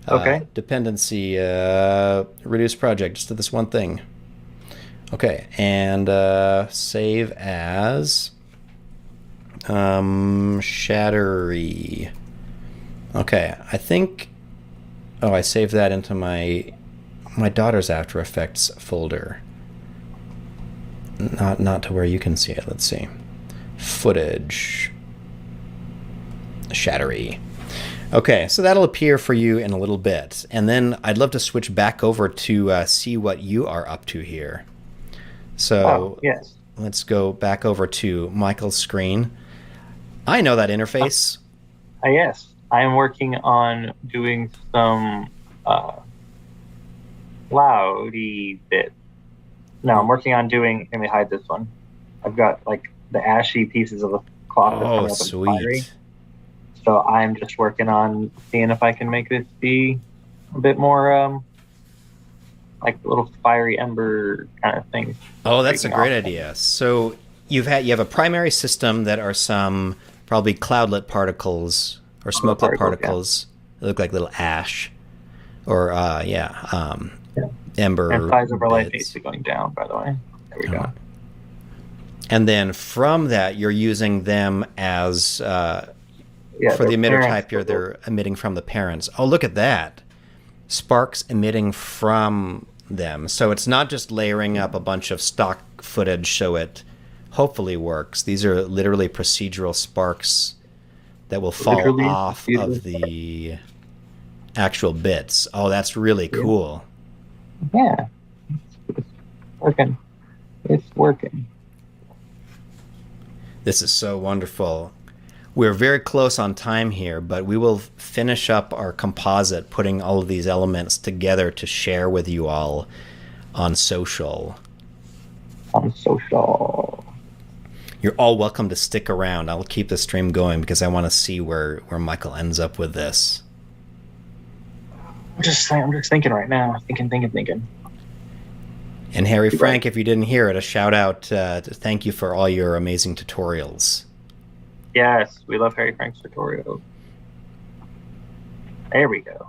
Okay. Dependency, reduce project, just to this one thing. Okay, and save as Shattery. Okay, I think. Oh, I saved that into my daughter's After Effects folder. Not to where you can see it. Let's see. Footage. Shattery. Okay, so that'll appear for you in a little bit. And then I'd love to switch back over to see what you are up to here. So yes. Let's go back over to Michael's screen. I know that interface. Yes. I am working on doing some cloudy bits. No, I'm working on doing, let me hide this one. I've got like the ashy pieces of the cloth that's coming up sweet. And fiery. So I'm just working on seeing if I can make this be a bit more like little fiery ember kind of things. Oh, that's a great idea. So you have a primary system that are some probably cloudlet particles or smokelet particles. Yeah. They look like little ash or ember. And size of our light basically going down, by the way. There we go. And then from that, you're using them as for the emitter type here. They're emitting from the parents. Oh, look at that! Sparks emitting from them. So it's not just layering up a bunch of stock footage so it hopefully works. These are literally procedural sparks that will fall off of the actual bits. Oh, that's really cool. Yeah. It's working. It's working. This is so wonderful. We're very close on time here, but we will finish up our composite, putting all of these elements together to share with you all on social. You're all welcome to stick around. I'll keep the stream going because I want to see where Michael ends up with this. I'm just thinking right now. Thinking. And Harry Frank, if you didn't hear it, a shout out to thank you for all your amazing tutorials. Yes, we love Harry Frank's tutorials. There we go.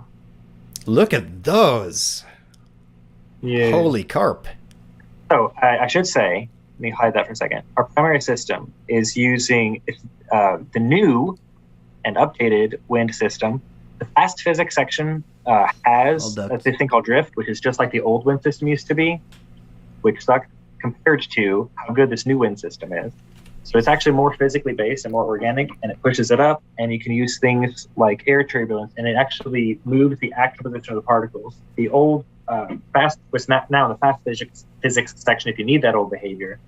Look at those. Yeah. Holy carp. So I should say, let me hide that for a second. Our primary system is using the new and updated wind system. The fast physics section has this thing called drift, which is just like the old wind system used to be, which sucked compared to how good this new wind system is. So it's actually more physically based and more organic, and it pushes it up, and you can use things like air turbulence, and it actually moves the actual position of the particles. The old fast, which now in the fast physics section, if you need that old behavior,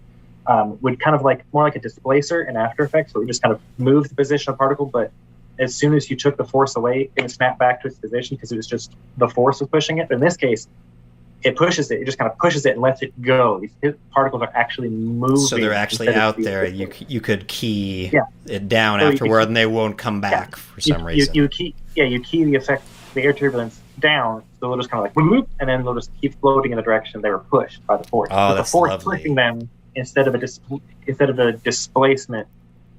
would kind of like more like a displacer in After Effects, where we just kind of move the position of the particle, but as soon as you took the force away, it would snap back to its position because it was just the force was pushing it. But in this case, it pushes it. It just kind of pushes it and lets it go. These particles are actually moving. So they're actually out there. You could key it down afterward, and they won't come back for some reason. You key the effect, the air turbulence down, So they'll just kind of like whoop, and then they'll just keep floating in the direction they were pushed by the force. Oh, but that's the force lovely. pushing them instead of a displacement.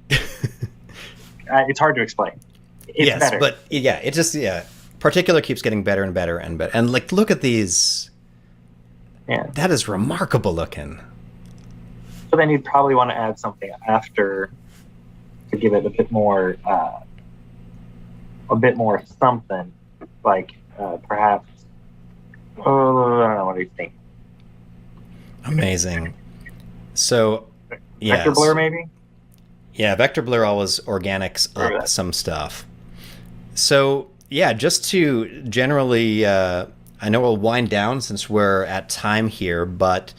It's hard to explain. It's better. But it just Particular keeps getting better and better and better. And like, look at these. Yeah, that is remarkable looking. So then you'd probably want to add something after to give it a bit more something, like perhaps. Oh, I don't know. What do you think? Amazing. So, yeah. Vector blur, maybe? Yeah, vector blur always organics up some stuff. So, yeah, just to generally, I know we'll wind down since we're at time here, but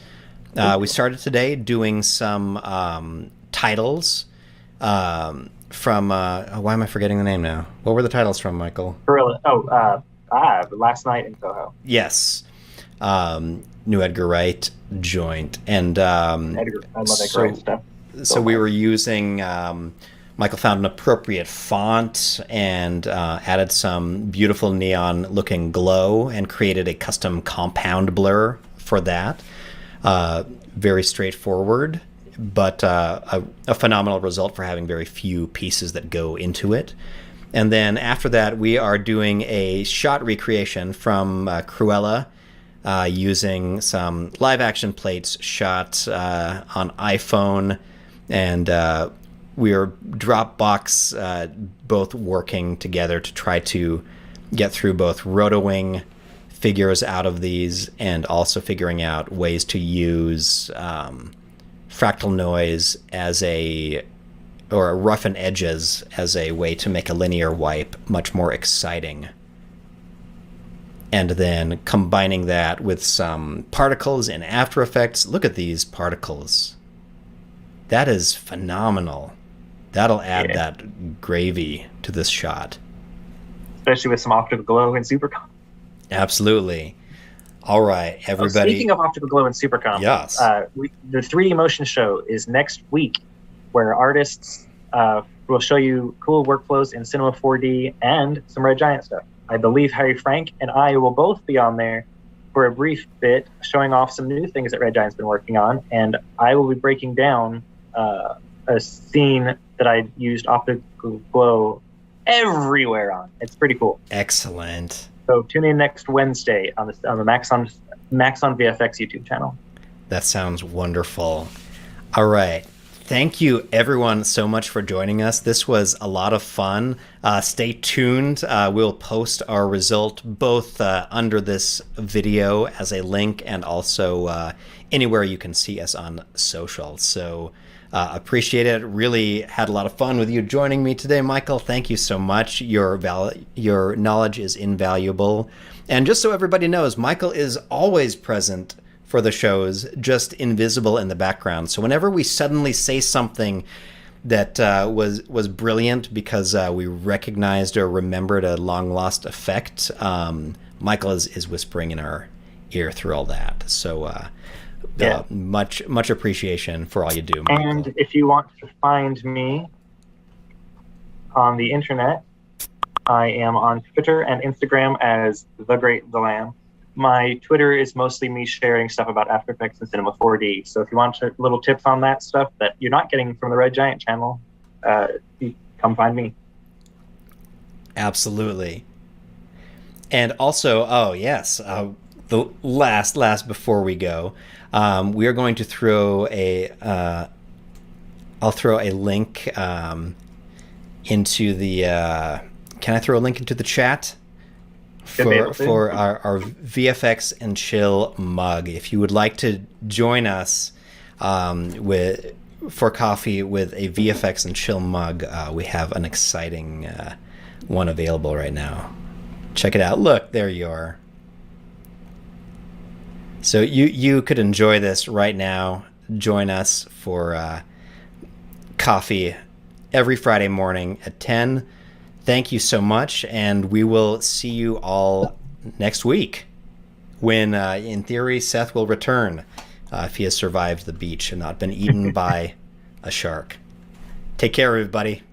we started today doing some titles from, why am I forgetting the name now? What were the titles from, Michael? Cruella. Last Night in Soho. Yes. New Edgar Wright joint. And I love Edgar Wright stuff. So we were using, Michael found an appropriate font and added some beautiful neon looking glow and created a custom compound blur for that. Very straightforward, but a phenomenal result for having very few pieces that go into it. And then after that, we are doing a shot recreation from Cruella, using some live action plates shot on iPhone, and we are Dropbox both working together to try to get through both rotowing figures out of these and also figuring out ways to use fractal noise or roughen edges as a way to make a linear wipe much more exciting. And then combining that with some particles in After Effects. Look at these particles. That is phenomenal. That'll add that gravy to this shot. Especially with some optical glow in Supercomp. Absolutely. All right, everybody. Speaking of optical glow in Supercomp, yes. The 3D motion show is next week, where artists will show you cool workflows in Cinema 4D and some Red Giant stuff. I believe Harry Frank and I will both be on there for a brief bit, showing off some new things that Red Giant's been working on, and I will be breaking down a scene that I used optical glow everywhere on. It's pretty cool. Excellent. So tune in next Wednesday on the Max on VFX YouTube channel. That sounds wonderful. All right. Thank you, everyone, so much for joining us. This was a lot of fun. Stay tuned. We'll post our result both under this video as a link and also anywhere you can see us on social. So appreciate it. Really had a lot of fun with you joining me today, Michael. Thank you so much. Your knowledge is invaluable. And just so everybody knows, Michael is always present for the shows, just invisible in the background. So whenever we suddenly say something that was brilliant because we recognized or remembered a long lost effect, Michael is whispering in our ear through all that. So much appreciation for all you do, Michael. And if you want to find me on the internet, I am on Twitter and Instagram as TheGreatSzalam. My Twitter is mostly me sharing stuff about After Effects and Cinema 4D. So if you want little tips on that stuff that you're not getting from the Red Giant channel, you come find me. Absolutely. And also, the last before we go, we are going to throw I'll throw a link into the. Can I throw a link into the chat? For our VFX and Chill mug. If you would like to join us for coffee with a VFX and Chill mug, we have an exciting one available right now. Check it out. Look, there you are. So you could enjoy this right now. Join us for coffee every Friday morning at 10. Thank you so much, and we will see you all next week when, in theory, Seth will return if he has survived the beach and not been eaten by a shark. Take care, everybody.